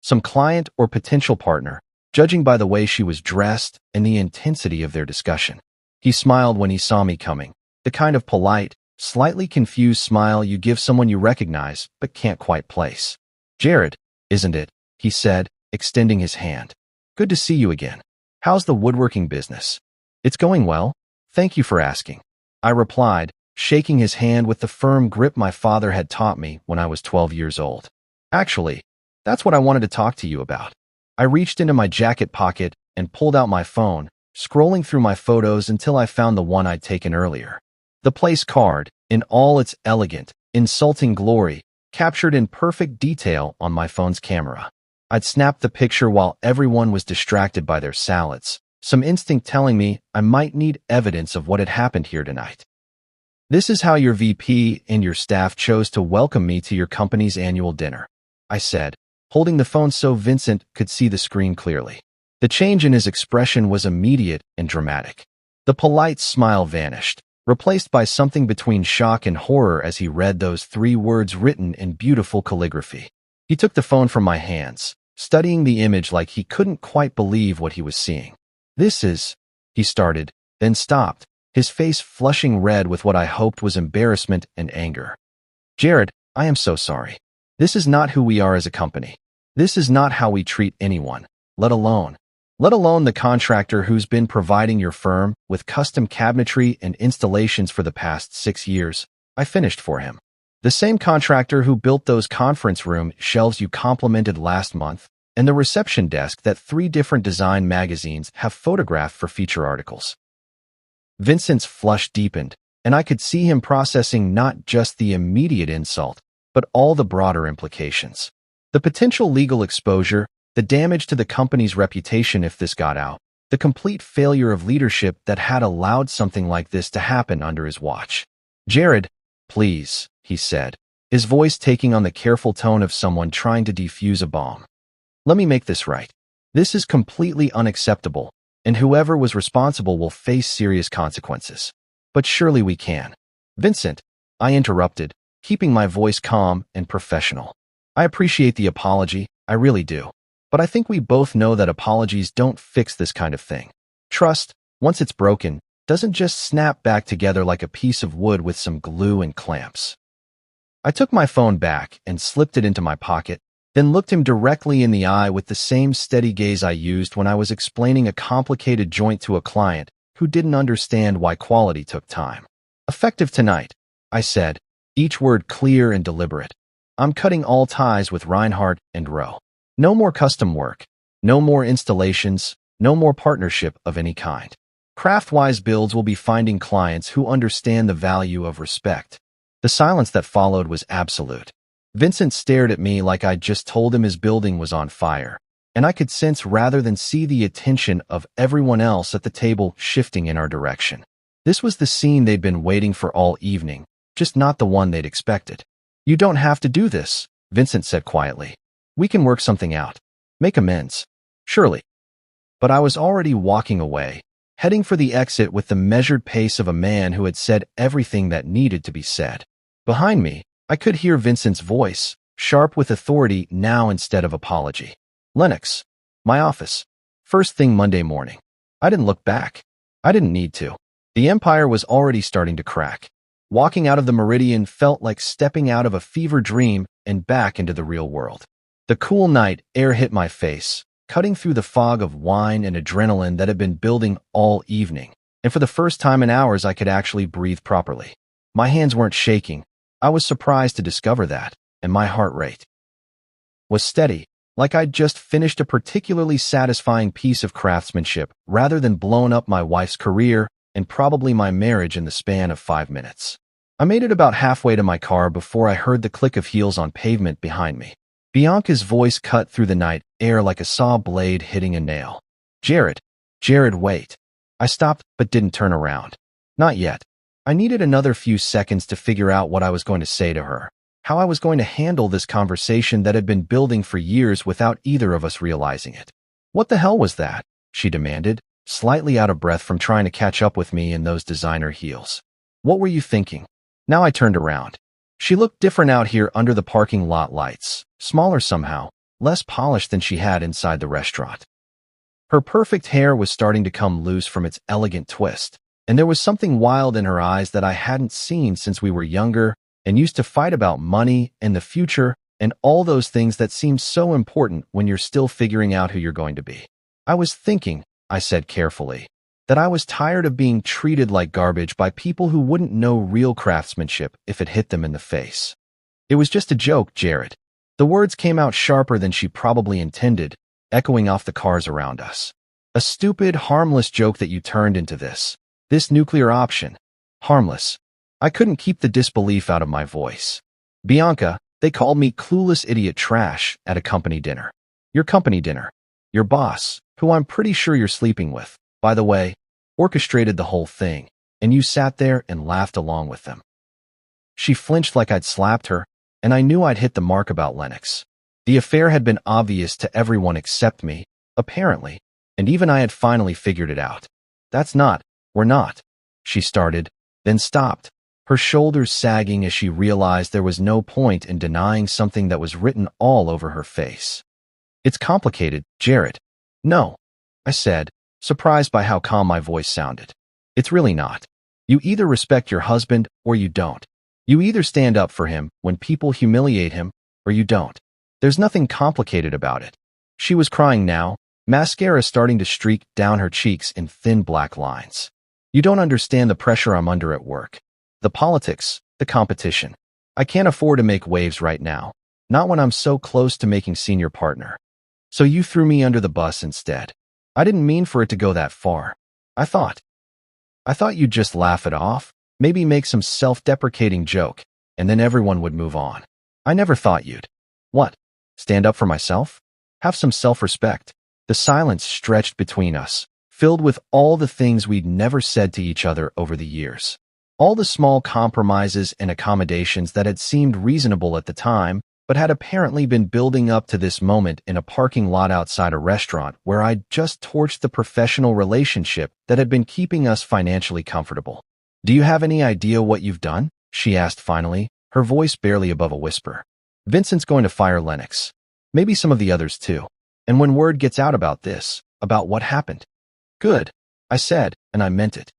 Some client or potential partner, judging by the way she was dressed and the intensity of their discussion. He smiled when he saw me coming. The kind of polite, slightly confused smile you give someone you recognize but can't quite place. "Jared, isn't it?" he said, extending his hand. "Good to see you again. How's the woodworking business?" "It's going well. Thank you for asking," I replied, shaking his hand with the firm grip my father had taught me when I was 12 years old. "Actually, that's what I wanted to talk to you about." I reached into my jacket pocket and pulled out my phone, scrolling through my photos until I found the one I'd taken earlier. The place card, in all its elegant, insulting glory, captured in perfect detail on my phone's camera. I'd snapped the picture while everyone was distracted by their salads, some instinct telling me I might need evidence of what had happened here tonight. "This is how your VP and your staff chose to welcome me to your company's annual dinner," I said, holding the phone so Vincent could see the screen clearly. The change in his expression was immediate and dramatic. The polite smile vanished, replaced by something between shock and horror as he read those 3 words written in beautiful calligraphy. He took the phone from my hands, studying the image like he couldn't quite believe what he was seeing. "This is," he started, then stopped, his face flushing red with what I hoped was embarrassment and anger. "Jared, I am so sorry. This is not who we are as a company. This is not how we treat anyone, let alone let alone the contractor who's been providing your firm with custom cabinetry and installations for the past 6 years. I finished for him. The same contractor who built those conference room shelves you complimented last month, and the reception desk that 3 different design magazines have photographed for feature articles. Vincent's flush deepened, and I could see him processing not just the immediate insult, but all the broader implications. The potential legal exposure, the damage to the company's reputation if this got out, the complete failure of leadership that had allowed something like this to happen under his watch. "Jared, please," he said, his voice taking on the careful tone of someone trying to defuse a bomb. "Let me make this right. This is completely unacceptable, and whoever was responsible will face serious consequences. But surely we can." "Vincent," I interrupted, keeping my voice calm and professional. "I appreciate the apology, I really do. But I think we both know that apologies don't fix this kind of thing. Trust, once it's broken, doesn't just snap back together like a piece of wood with some glue and clamps." I took my phone back and slipped it into my pocket, then looked him directly in the eye with the same steady gaze I used when I was explaining a complicated joint to a client who didn't understand why quality took time. "Effective tonight," I said, each word clear and deliberate. "I'm cutting all ties with Reinhardt and Rowe. No more custom work, no more installations, no more partnership of any kind. Craftwise Builds will be finding clients who understand the value of respect." The silence that followed was absolute. Vincent stared at me like I'd just told him his building was on fire, and I could sense rather than see the attention of everyone else at the table shifting in our direction. This was the scene they'd been waiting for all evening, just not the one they'd expected. "You don't have to do this," Vincent said quietly. "We can work something out. Make amends. Surely." But I was already walking away, heading for the exit with the measured pace of a man who had said everything that needed to be said. Behind me, I could hear Vincent's voice, sharp with authority now instead of apology. "Lennox, my office. First thing Monday morning." I didn't look back. I didn't need to. The empire was already starting to crack. Walking out of the Meridian felt like stepping out of a fever dream and back into the real world. The cool night air hit my face, cutting through the fog of wine and adrenaline that had been building all evening, and for the first time in hours I could actually breathe properly. My hands weren't shaking. I was surprised to discover that, and my heart rate was steady, like I'd just finished a particularly satisfying piece of craftsmanship rather than blown up my wife's career and probably my marriage in the span of 5 minutes. I made it about halfway to my car before I heard the click of heels on pavement behind me. Bianca's voice cut through the night air like a saw blade hitting a nail. "Jared, Jared, wait." I stopped but didn't turn around. Not yet. I needed another few seconds to figure out what I was going to say to her, how I was going to handle this conversation that had been building for years without either of us realizing it. "What the hell was that?" she demanded, slightly out of breath from trying to catch up with me in those designer heels. "What were you thinking?" Now I turned around. She looked different out here under the parking lot lights, smaller somehow, less polished than she had inside the restaurant. Her perfect hair was starting to come loose from its elegant twist, and there was something wild in her eyes that I hadn't seen since we were younger and used to fight about money and the future and all those things that seem so important when you're still figuring out who you're going to be. "I was thinking," I said carefully, "that I was tired of being treated like garbage by people who wouldn't know real craftsmanship if it hit them in the face." "It was just a joke, Jared." The words came out sharper than she probably intended, echoing off the cars around us. "A stupid, harmless joke that you turned into this nuclear option. Harmless." I couldn't keep the disbelief out of my voice. "Bianca, they called me clueless idiot trash at a company dinner." "Your company dinner? Your boss, who I'm pretty sure you're sleeping with, by the way, orchestrated the whole thing, and you sat there and laughed along with them." She flinched like I'd slapped her, and I knew I'd hit the mark about Lennox. The affair had been obvious to everyone except me, apparently, and even I had finally figured it out. We're not," she started, then stopped, her shoulders sagging as she realized there was no point in denying something that was written all over her face. "It's complicated, Jared." "No," I said, surprised by how calm my voice sounded. "It's really not. You either respect your husband or you don't. You either stand up for him when people humiliate him or you don't. There's nothing complicated about it." She was crying now, mascara starting to streak down her cheeks in thin black lines. You don't understand the pressure I'm under at work. The politics, the competition. I can't afford to make waves right now, not when I'm so close to making senior partner. So you threw me under the bus instead. I didn't mean for it to go that far. I thought you'd just laugh it off, maybe make some self-deprecating joke, and then everyone would move on. I never thought you'd. What? Stand up for myself? Have some self-respect. The silence stretched between us, filled with all the things we'd never said to each other over the years. All the small compromises and accommodations that had seemed reasonable at the time, but had apparently been building up to this moment in a parking lot outside a restaurant where I'd just torched the professional relationship that had been keeping us financially comfortable. Do you have any idea what you've done? She asked finally, her voice barely above a whisper. Vincent's going to fire Lennox. Maybe some of the others too. And when word gets out about this, about what happened. Good, I said, and I meant it.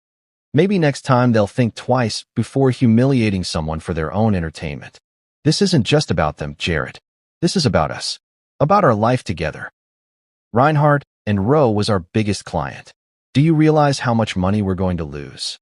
Maybe next time they'll think twice before humiliating someone for their own entertainment. This isn't just about them, Jared. This is about us. About our life together. Reinhardt and Roe was our biggest client. Do you realize how much money we're going to lose?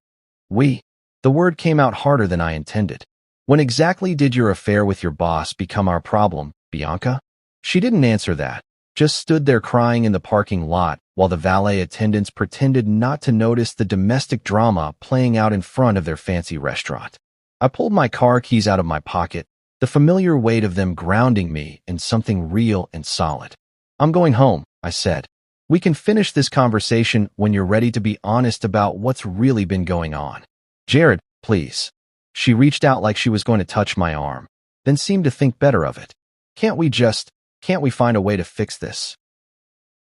The word came out harder than I intended. When exactly did your affair with your boss become our problem, Bianca? She didn't answer that. Just stood there crying in the parking lot while the valet attendants pretended not to notice the domestic drama playing out in front of their fancy restaurant. I pulled my car keys out of my pocket, the familiar weight of them grounding me in something real and solid. I'm going home, I said. We can finish this conversation when you're ready to be honest about what's really been going on. Jared, please. She reached out like she was going to touch my arm, then seemed to think better of it. Can't we find a way to fix this?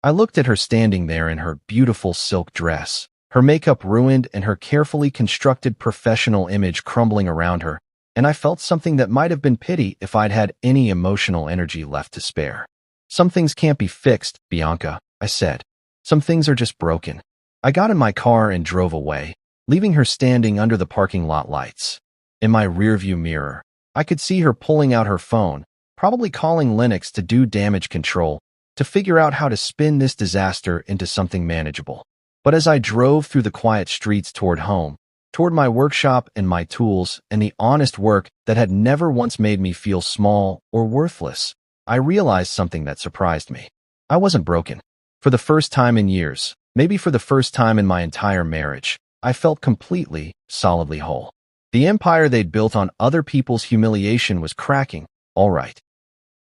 I looked at her standing there in her beautiful silk dress, her makeup ruined and her carefully constructed professional image crumbling around her, and I felt something that might have been pity if I'd had any emotional energy left to spare. Some things can't be fixed, Bianca, I said. Some things are just broken. I got in my car and drove away, leaving her standing under the parking lot lights. In my rearview mirror, I could see her pulling out her phone, probably calling Lennox to do damage control, to figure out how to spin this disaster into something manageable. But as I drove through the quiet streets toward home, toward my workshop and my tools and the honest work that had never once made me feel small or worthless, I realized something that surprised me. I wasn't broken. For the first time in years, maybe for the first time in my entire marriage, I felt completely, solidly whole. The empire they'd built on other people's humiliation was cracking, all right.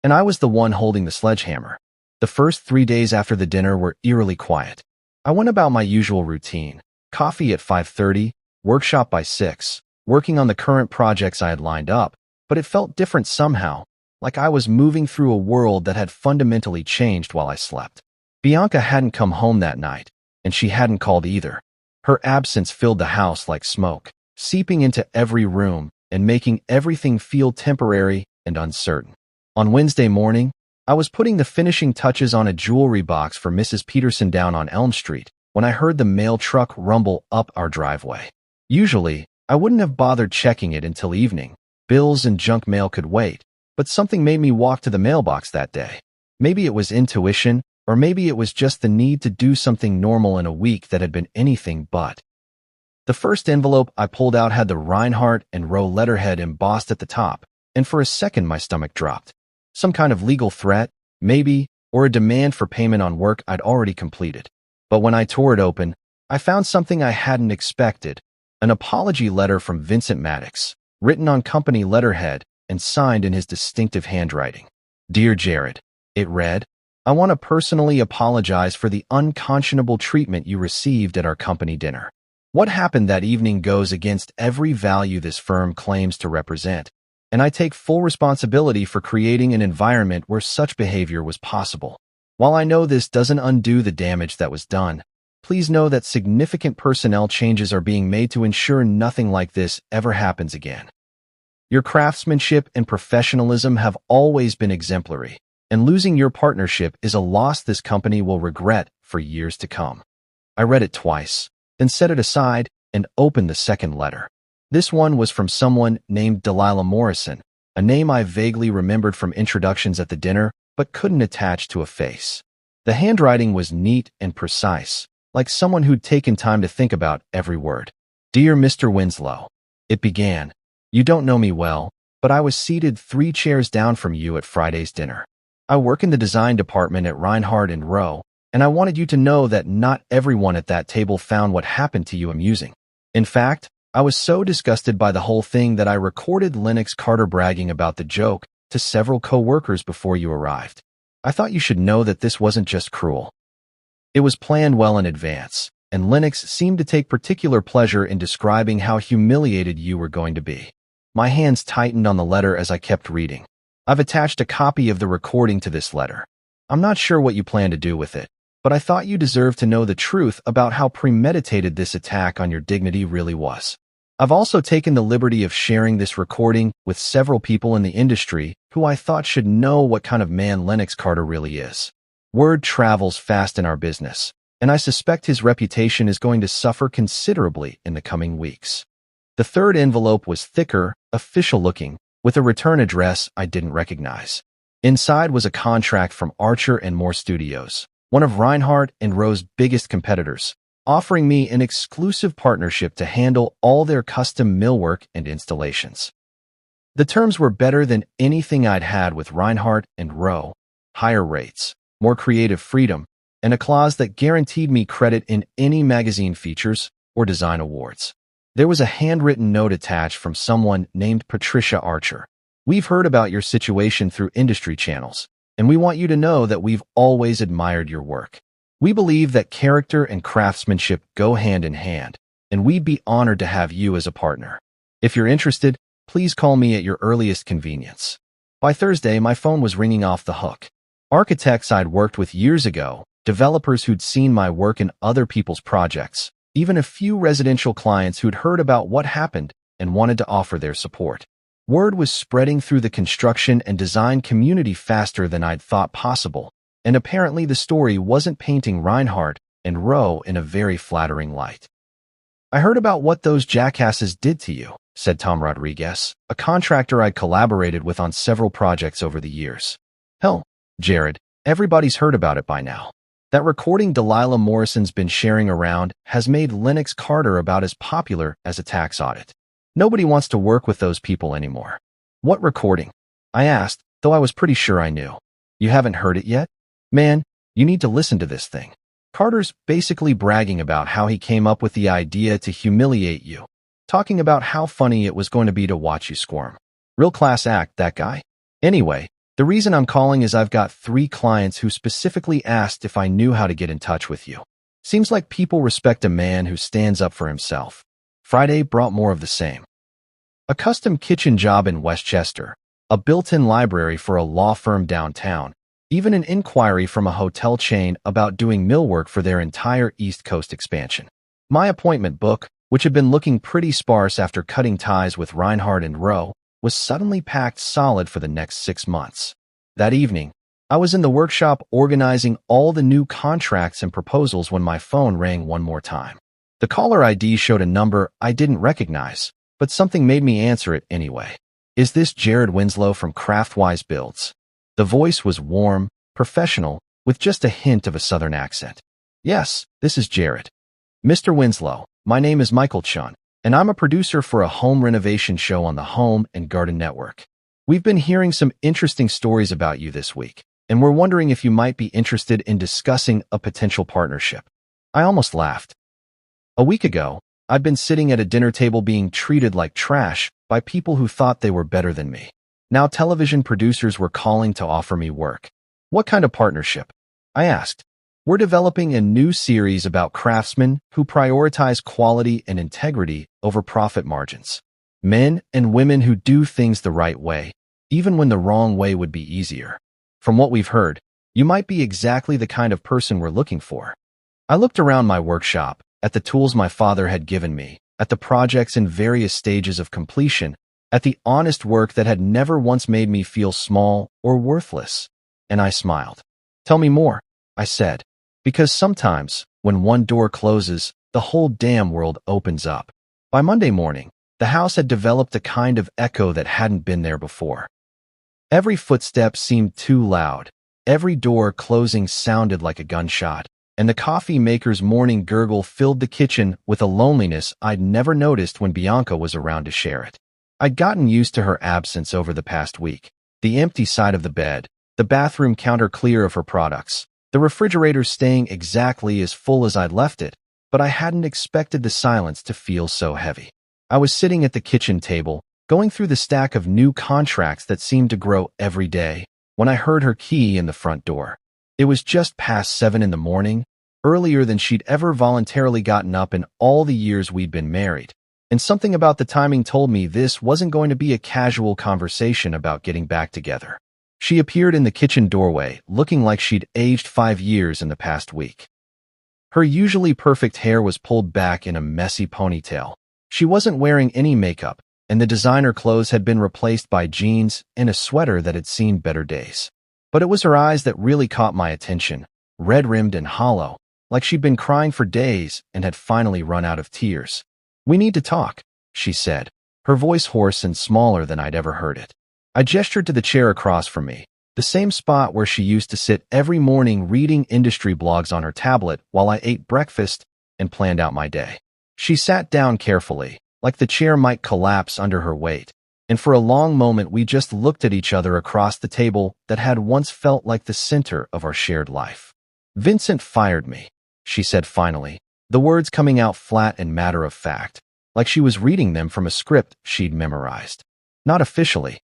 And I was the one holding the sledgehammer. The first 3 days after the dinner were eerily quiet. I went about my usual routine. Coffee at 5:30, workshop by 6, working on the current projects I had lined up, but it felt different somehow, like I was moving through a world that had fundamentally changed while I slept. Bianca hadn't come home that night, and she hadn't called either. Her absence filled the house like smoke, seeping into every room and making everything feel temporary and uncertain. On Wednesday morning, I was putting the finishing touches on a jewelry box for Mrs. Peterson down on Elm Street when I heard the mail truck rumble up our driveway. Usually, I wouldn't have bothered checking it until evening. Bills and junk mail could wait, but something made me walk to the mailbox that day. Maybe it was intuition, or maybe it was just the need to do something normal in a week that had been anything but. The first envelope I pulled out had the Reinhardt and Roe letterhead embossed at the top, and for a second my stomach dropped. Some kind of legal threat, maybe, or a demand for payment on work I'd already completed. But when I tore it open, I found something I hadn't expected, an apology letter from Vincent Maddox, written on company letterhead and signed in his distinctive handwriting. Dear Jared, it read, I want to personally apologize for the unconscionable treatment you received at our company dinner. What happened that evening goes against every value this firm claims to represent, and I take full responsibility for creating an environment where such behavior was possible. While I know this doesn't undo the damage that was done, please know that significant personnel changes are being made to ensure nothing like this ever happens again. Your craftsmanship and professionalism have always been exemplary, and losing your partnership is a loss this company will regret for years to come. I read it twice, then set it aside and opened the second letter. This one was from someone named Delilah Morrison, a name I vaguely remembered from introductions at the dinner, but couldn't attach to a face. The handwriting was neat and precise, like someone who'd taken time to think about every word. "Dear Mr. Winslow," it began. "You don't know me well, but I was seated 3 chairs down from you at Friday's dinner. I work in the design department at Reinhardt and Rowe, and I wanted you to know that not everyone at that table found what happened to you amusing. In fact, I was so disgusted by the whole thing that I recorded Lennox Carter bragging about the joke to several co-workers before you arrived. I thought you should know that this wasn't just cruel. It was planned well in advance, and Lennox seemed to take particular pleasure in describing how humiliated you were going to be." My hands tightened on the letter as I kept reading. "I've attached a copy of the recording to this letter. I'm not sure what you plan to do with it, but I thought you deserved to know the truth about how premeditated this attack on your dignity really was. I've also taken the liberty of sharing this recording with several people in the industry who I thought should know what kind of man Lennox Carter really is. Word travels fast in our business, and I suspect his reputation is going to suffer considerably in the coming weeks." The third envelope was thicker, official-looking, with a return address I didn't recognize. Inside was a contract from Archer and Moore Studios, one of Reinhardt and Rowe's biggest competitors, offering me an exclusive partnership to handle all their custom millwork and installations. The terms were better than anything I'd had with Reinhardt and Rowe: higher rates, more creative freedom, and a clause that guaranteed me credit in any magazine features or design awards. There was a handwritten note attached from someone named Patricia Archer. "We've heard about your situation through industry channels, and we want you to know that we've always admired your work. We believe that character and craftsmanship go hand in hand, and we'd be honored to have you as a partner. If you're interested, please call me at your earliest convenience." By Thursday, my phone was ringing off the hook. Architects I'd worked with years ago, developers who'd seen my work in other people's projects, even a few residential clients who'd heard about what happened and wanted to offer their support. Word was spreading through the construction and design community faster than I'd thought possible, and apparently the story wasn't painting Reinhardt and Rowe in a very flattering light. "I heard about what those jackasses did to you," said Tom Rodriguez, a contractor I'd collaborated with on several projects over the years. "Hell, Jared, everybody's heard about it by now. That recording Delilah Morrison's been sharing around has made Lennox Carter about as popular as a tax audit. Nobody wants to work with those people anymore." "What recording?" I asked, though I was pretty sure I knew. "You haven't heard it yet? Man, you need to listen to this thing. Carter's basically bragging about how he came up with the idea to humiliate you, talking about how funny it was going to be to watch you squirm. Real class act, that guy. Anyway, the reason I'm calling is I've got 3 clients who specifically asked if I knew how to get in touch with you. Seems like people respect a man who stands up for himself." Friday brought more of the same. A custom kitchen job in Westchester, a built-in library for a law firm downtown, even an inquiry from a hotel chain about doing millwork for their entire East Coast expansion. My appointment book, which had been looking pretty sparse after cutting ties with Reinhardt and Rowe, was suddenly packed solid for the next 6 months. That evening, I was in the workshop organizing all the new contracts and proposals when my phone rang one more time. The caller ID showed a number I didn't recognize, but something made me answer it anyway. "Is this Jared Winslow from Craftwise Builds?" The voice was warm, professional, with just a hint of a southern accent. "Yes, this is Jared. Mr. Winslow, my name is Michael Chun, and I'm a producer for a home renovation show on the Home and Garden Network. We've been hearing some interesting stories about you this week, and we're wondering if you might be interested in discussing a potential partnership." I almost laughed. A week ago, I'd been sitting at a dinner table being treated like trash by people who thought they were better than me. Now television producers were calling to offer me work. "What kind of partnership?" I asked. "We're developing a new series about craftsmen who prioritize quality and integrity over profit margins. Men and women who do things the right way, even when the wrong way would be easier. From what we've heard, you might be exactly the kind of person we're looking for." I looked around my workshop, at the tools my father had given me, at the projects in various stages of completion, at the honest work that had never once made me feel small or worthless, and I smiled. "Tell me more," I said, "because sometimes, when one door closes, the whole damn world opens up." By Monday morning, the house had developed a kind of echo that hadn't been there before. Every footstep seemed too loud. Every door closing sounded like a gunshot, and the coffee maker's morning gurgle filled the kitchen with a loneliness I'd never noticed when Bianca was around to share it. I'd gotten used to her absence over the past week. The empty side of the bed, the bathroom counter clear of her products, the refrigerator staying exactly as full as I'd left it, but I hadn't expected the silence to feel so heavy. I was sitting at the kitchen table, going through the stack of new contracts that seemed to grow every day, when I heard her key in the front door. It was just past 7 in the morning, earlier than she'd ever voluntarily gotten up in all the years we'd been married. And something about the timing told me this wasn't going to be a casual conversation about getting back together. She appeared in the kitchen doorway, looking like she'd aged 5 years in the past week. Her usually perfect hair was pulled back in a messy ponytail. She wasn't wearing any makeup, and the designer clothes had been replaced by jeans and a sweater that had seen better days. But it was her eyes that really caught my attention, red-rimmed and hollow, like she'd been crying for days and had finally run out of tears. "We need to talk," she said, her voice hoarse and smaller than I'd ever heard it. I gestured to the chair across from me, the same spot where she used to sit every morning reading industry blogs on her tablet while I ate breakfast and planned out my day. She sat down carefully, like the chair might collapse under her weight, and for a long moment we just looked at each other across the table that had once felt like the center of our shared life. "Vincent fired me," she said finally, the words coming out flat and matter-of-fact, like she was reading them from a script she'd memorized. "Not officially.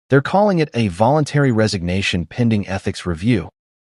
They're calling it a voluntary resignation pending ethics review,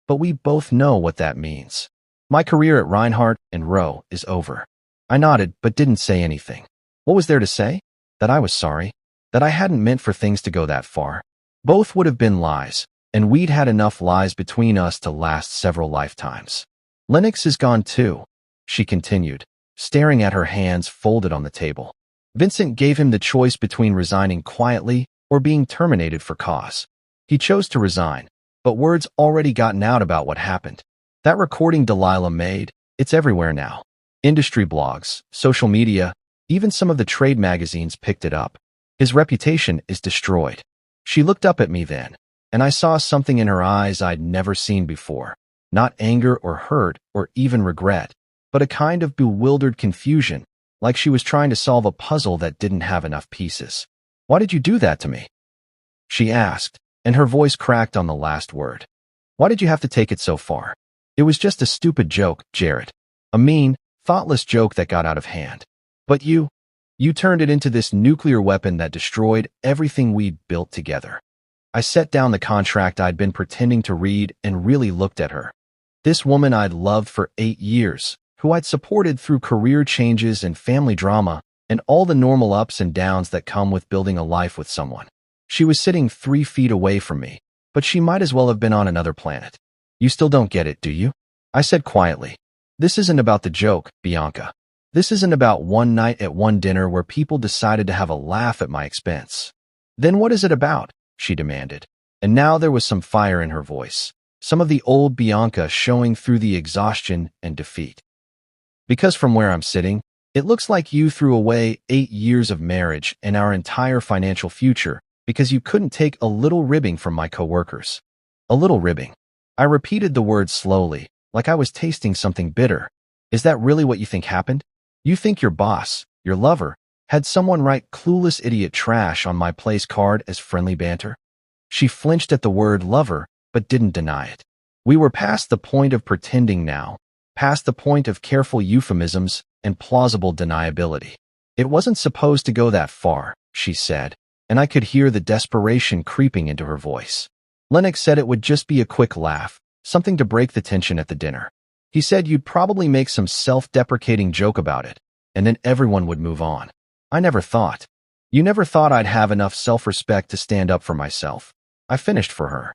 but we both know what that means. My career at Reinhardt and Rowe is over." I nodded, but didn't say anything. What was there to say? That I was sorry? That I hadn't meant for things to go that far? Both would have been lies, and we'd had enough lies between us to last several lifetimes. "Lennox is gone too," she continued, staring at her hands folded on the table. "Vincent gave him the choice between resigning quietly or being terminated for cause. He chose to resign, but word's already gotten out about what happened. That recording Delilah made, it's everywhere now. Industry blogs, social media, even some of the trade magazines picked it up. His reputation is destroyed." She looked up at me then, and I saw something in her eyes I'd never seen before. Not anger or hurt or even regret, but a kind of bewildered confusion, like she was trying to solve a puzzle that didn't have enough pieces. "Why did you do that to me?" she asked, and her voice cracked on the last word. "Why did you have to take it so far? It was just a stupid joke, Jared. A mean, thoughtless joke that got out of hand. But you turned it into this nuclear weapon that destroyed everything we'd built together." I set down the contract I'd been pretending to read and really looked at her. This woman I'd loved for 8 years, who I'd supported through career changes and family drama and all the normal ups and downs that come with building a life with someone. She was sitting 3 feet away from me, but she might as well have been on another planet. "You still don't get it, do you?" I said quietly. "This isn't about the joke, Bianca. This isn't about one night at one dinner where people decided to have a laugh at my expense." "Then what is it about?" she demanded. And now there was some fire in her voice, some of the old Bianca showing through the exhaustion and defeat. "Because from where I'm sitting, it looks like you threw away 8 years of marriage and our entire financial future because you couldn't take a little ribbing from my coworkers." "A little ribbing." I repeated the word slowly, like I was tasting something bitter. "Is that really what you think happened? You think your boss, your lover, had someone write clueless idiot trash on my place card as friendly banter?" She flinched at the word lover, but didn't deny it. We were past the point of pretending now, past the point of careful euphemisms and plausible deniability. "It wasn't supposed to go that far," she said, and I could hear the desperation creeping into her voice. "Lennox said it would just be a quick laugh, something to break the tension at the dinner. He said you'd probably make some self-deprecating joke about it, and then everyone would move on. I never thought. You never thought I'd have enough self-respect to stand up for myself." I finished for her.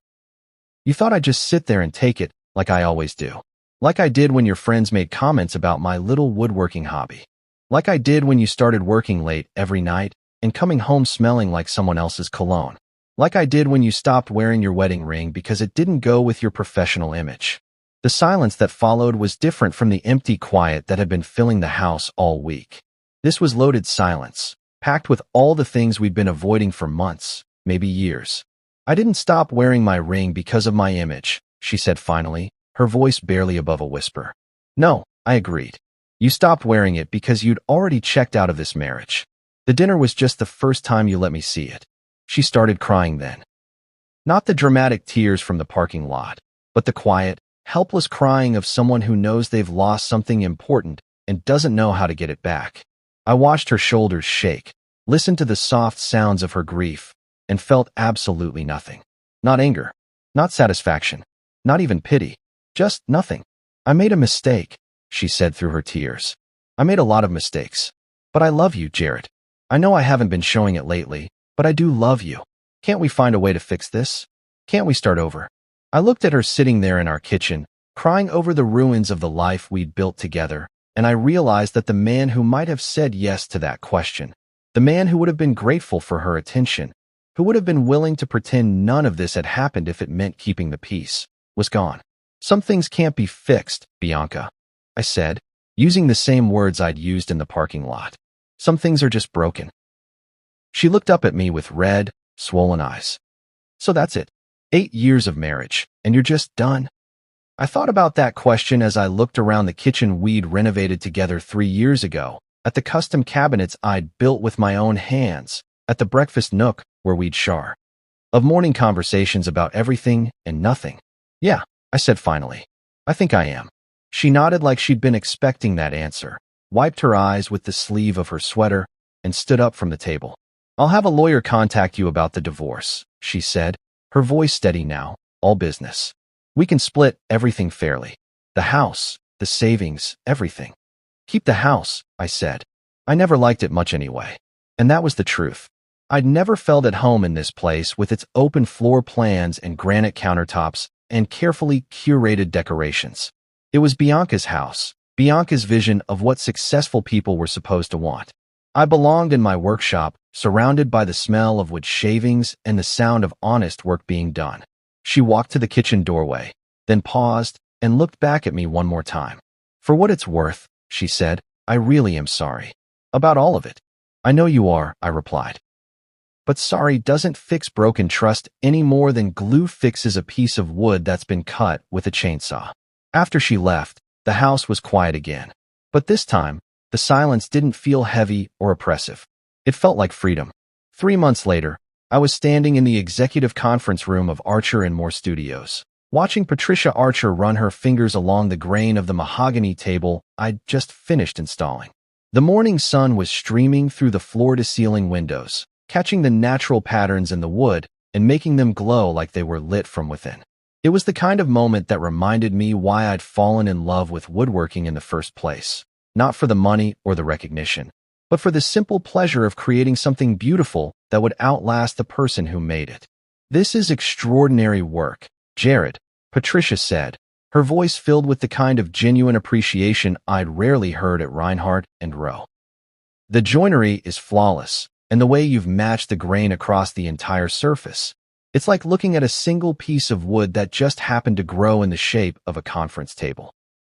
"You thought I'd just sit there and take it, like I always do. Like I did when your friends made comments about my little woodworking hobby. Like I did when you started working late every night and coming home smelling like someone else's cologne. Like I did when you stopped wearing your wedding ring because it didn't go with your professional image." The silence that followed was different from the empty quiet that had been filling the house all week. This was loaded silence, packed with all the things we'd been avoiding for months, maybe years. I didn't stop wearing my ring because of my image, she said finally, her voice barely above a whisper. No, I agreed. You stopped wearing it because you'd already checked out of this marriage. The dinner was just the first time you let me see it. She started crying then. Not the dramatic tears from the parking lot, but the quiet, helpless crying of someone who knows they've lost something important and doesn't know how to get it back. I watched her shoulders shake, listened to the soft sounds of her grief, and felt absolutely nothing. Not anger, not satisfaction, not even pity, just nothing. I made a mistake, she said through her tears. I made a lot of mistakes. But I love you, Jared. I know I haven't been showing it lately, but I do love you. Can't we find a way to fix this? Can't we start over? I looked at her sitting there in our kitchen, crying over the ruins of the life we'd built together, and I realized that the man who might have said yes to that question, the man who would have been grateful for her attention, who would have been willing to pretend none of this had happened if it meant keeping the peace, was gone. Some things can't be fixed, Bianca, I said, using the same words I'd used in the parking lot. Some things are just broken. She looked up at me with red, swollen eyes. So that's it. 8 years of marriage, and you're just done? I thought about that question as I looked around the kitchen we'd renovated together 3 years ago, at the custom cabinets I'd built with my own hands, at the breakfast nook where we'd share of morning conversations about everything and nothing. Yeah, I said finally. I think I am. She nodded like she'd been expecting that answer, wiped her eyes with the sleeve of her sweater, and stood up from the table. I'll have a lawyer contact you about the divorce, she said, her voice steady now, all business. We can split everything fairly. The house, the savings, everything. Keep the house, I said. I never liked it much anyway. And that was the truth. I'd never felt at home in this place with its open floor plans and granite countertops and carefully curated decorations. It was Bianca's house, Bianca's vision of what successful people were supposed to want. I belonged in my workshop, surrounded by the smell of wood shavings and the sound of honest work being done. She walked to the kitchen doorway, then paused and looked back at me one more time. For what it's worth, she said, I really am sorry. About all of it. I know you are, I replied. But sorry doesn't fix broken trust any more than glue fixes a piece of wood that's been cut with a chainsaw. After she left, the house was quiet again. But this time, the silence didn't feel heavy or oppressive. It felt like freedom. 3 months later, I was standing in the executive conference room of Archer and Moore Studios, watching Patricia Archer run her fingers along the grain of the mahogany table I'd just finished installing. The morning sun was streaming through the floor-to-ceiling windows, catching the natural patterns in the wood and making them glow like they were lit from within. It was the kind of moment that reminded me why I'd fallen in love with woodworking in the first place. Not for the money or the recognition, but for the simple pleasure of creating something beautiful that would outlast the person who made it. This is extraordinary work, Jared, Patricia said, her voice filled with the kind of genuine appreciation I'd rarely heard at Reinhardt and Rowe. The joinery is flawless, and the way you've matched the grain across the entire surface. It's like looking at a single piece of wood that just happened to grow in the shape of a conference table.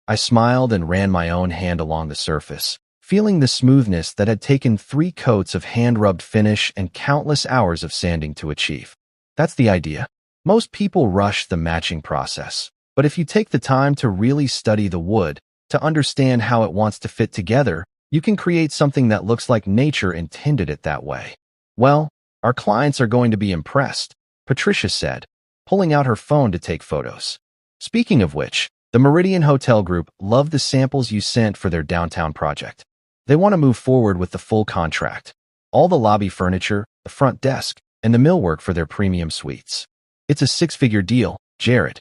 I smiled and ran my own hand along the surface, feeling the smoothness that had taken 3 coats of hand-rubbed finish and countless hours of sanding to achieve. That's the idea. Most people rush the matching process, but if you take the time to really study the wood, to understand how it wants to fit together, you can create something that looks like nature intended it that way. Well, our clients are going to be impressed, Patricia said, pulling out her phone to take photos. Speaking of which, the Meridian Hotel Group loved the samples you sent for their downtown project. They want to move forward with the full contract. All the lobby furniture, the front desk, and the millwork for their premium suites. It's a 6-figure deal, Jared.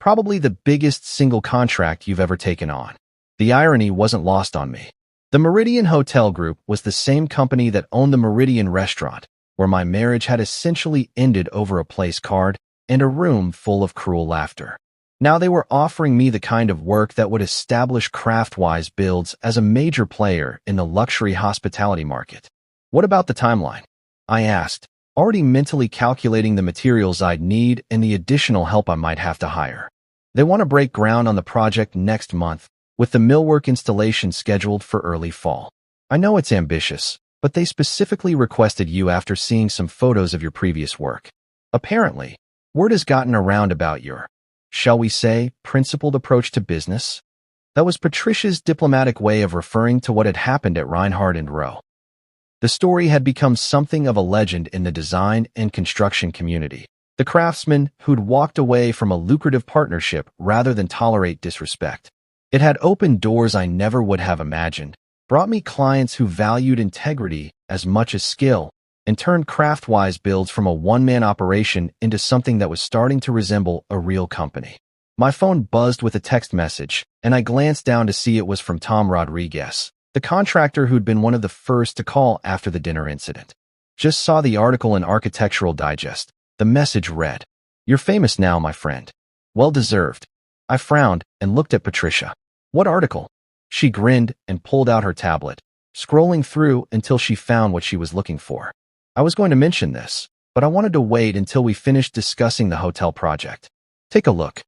Probably the biggest single contract you've ever taken on. The irony wasn't lost on me. The Meridian Hotel Group was the same company that owned the Meridian Restaurant, where my marriage had essentially ended over a place card and a room full of cruel laughter. Now they were offering me the kind of work that would establish Craftwise Builds as a major player in the luxury hospitality market. What about the timeline? I asked, already mentally calculating the materials I'd need and the additional help I might have to hire. They want to break ground on the project next month, with the millwork installation scheduled for early fall. I know it's ambitious, but they specifically requested you after seeing some photos of your previous work. Apparently, word has gotten around about your, shall we say, principled approach to business. That was Patricia's diplomatic way of referring to what had happened at Reinhardt and Rowe. The story had become something of a legend in the design and construction community. The craftsman who'd walked away from a lucrative partnership rather than tolerate disrespect. It had opened doors I never would have imagined, brought me clients who valued integrity as much as skill, and turned Craftwise builds from a one-man operation into something that was starting to resemble a real company. My phone buzzed with a text message, and I glanced down to see it was from Tom Rodriguez, the contractor who'd been one of the first to call after the dinner incident. Just saw the article in Architectural Digest. The message read, "You're famous now, my friend. Well deserved." I frowned and looked at Patricia. "What article?" She grinned and pulled out her tablet, scrolling through until she found what she was looking for. I was going to mention this, but I wanted to wait until we finished discussing the hotel project. Take a look.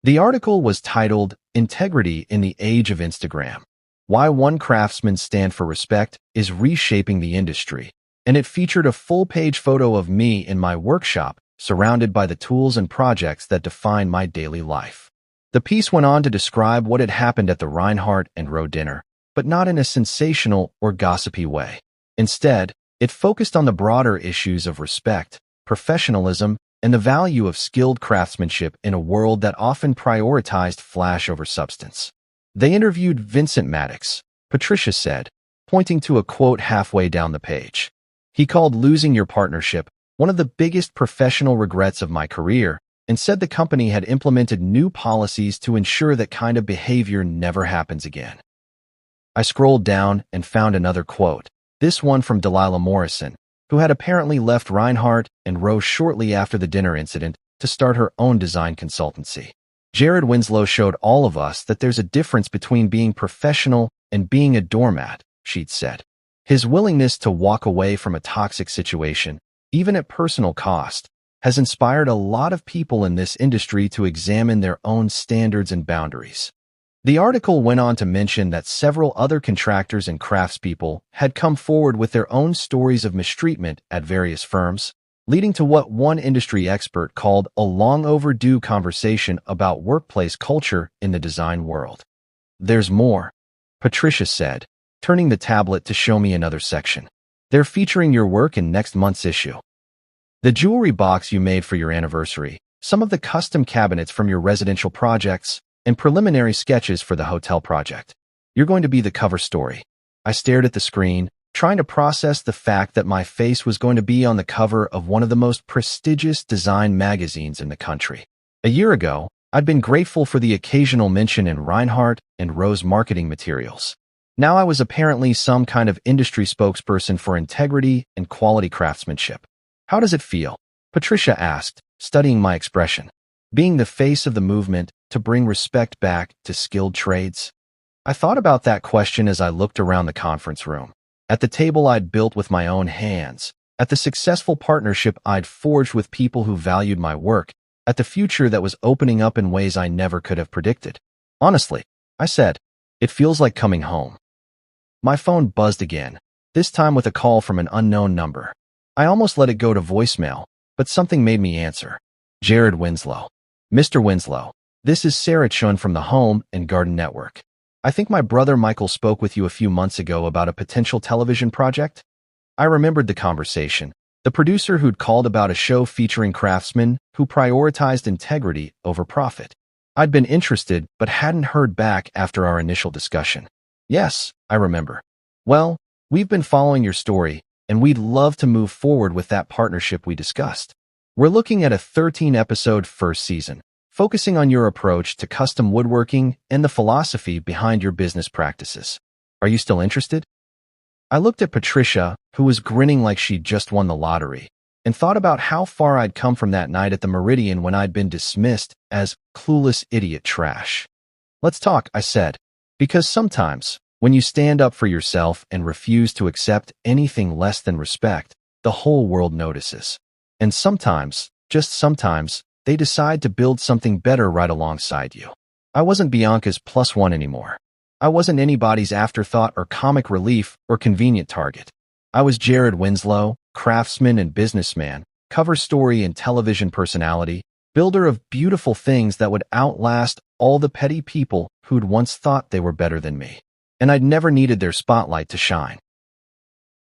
The article was titled, "Integrity in the Age of Instagram. Why One Craftsman's Stand for Respect is Reshaping the Industry," and it featured a full-page photo of me in my workshop, surrounded by the tools and projects that define my daily life. The piece went on to describe what had happened at the Reinhardt and Rowe dinner, but not in a sensational or gossipy way. Instead, it focused on the broader issues of respect, professionalism, and the value of skilled craftsmanship in a world that often prioritized flash over substance. They interviewed Vincent Maddox, Patricia said, pointing to a quote halfway down the page. "He called losing your partnership one of the biggest professional regrets of my career and said the company had implemented new policies to ensure that kind of behavior never happens again." I scrolled down and found another quote, this one from Delilah Morrison, who had apparently left Reinhardt and Rowe shortly after the dinner incident to start her own design consultancy. "Jared Winslow showed all of us that there's a difference between being professional and being a doormat," she'd said. "His willingness to walk away from a toxic situation, even at personal cost, has inspired a lot of people in this industry to examine their own standards and boundaries." The article went on to mention that several other contractors and craftspeople had come forward with their own stories of mistreatment at various firms, leading to what one industry expert called a long overdue conversation about workplace culture in the design world. "There's more," Patricia said, turning the tablet to show me another section. "They're featuring your work in next month's issue. The jewelry box you made for your anniversary, some of the custom cabinets from your residential projects, and preliminary sketches for the hotel project. You're going to be the cover story." I stared at the screen, trying to process the fact that my face was going to be on the cover of one of the most prestigious design magazines in the country. A year ago, I'd been grateful for the occasional mention in Reinhardt and Rowe's marketing materials. Now I was apparently some kind of industry spokesperson for integrity and quality craftsmanship. "How does it feel?" Patricia asked, studying my expression. "Being the face of the movement to bring respect back to skilled trades?" I thought about that question as I looked around the conference room, at the table I'd built with my own hands, at the successful partnership I'd forged with people who valued my work, at the future that was opening up in ways I never could have predicted. "Honestly," I said, "it feels like coming home." My phone buzzed again, this time with a call from an unknown number. I almost let it go to voicemail, but something made me answer. "Jared Winslow." "Mr. Winslow, this is Sarah Chun from the Home and Garden Network. I think my brother Michael spoke with you a few months ago about a potential television project." I remembered the conversation, the producer who'd called about a show featuring craftsmen who prioritized integrity over profit. I'd been interested but hadn't heard back after our initial discussion. "Yes, I remember. Well, we've been following your story, and we'd love to move forward with that partnership we discussed. We're looking at a 13-episode first season, focusing on your approach to custom woodworking and the philosophy behind your business practices. Are you still interested?" I looked at Patricia, who was grinning like she'd just won the lottery, and thought about how far I'd come from that night at the Meridian when I'd been dismissed as clueless idiot trash. "Let's talk," I said, "because sometimes, when you stand up for yourself and refuse to accept anything less than respect, the whole world notices. And sometimes, just sometimes, they decide to build something better right alongside you." I wasn't Bianca's +1 anymore. I wasn't anybody's afterthought or comic relief or convenient target. I was Jared Winslow, craftsman and businessman, cover story and television personality, builder of beautiful things that would outlast all the petty people who'd once thought they were better than me. And I'd never needed their spotlight to shine.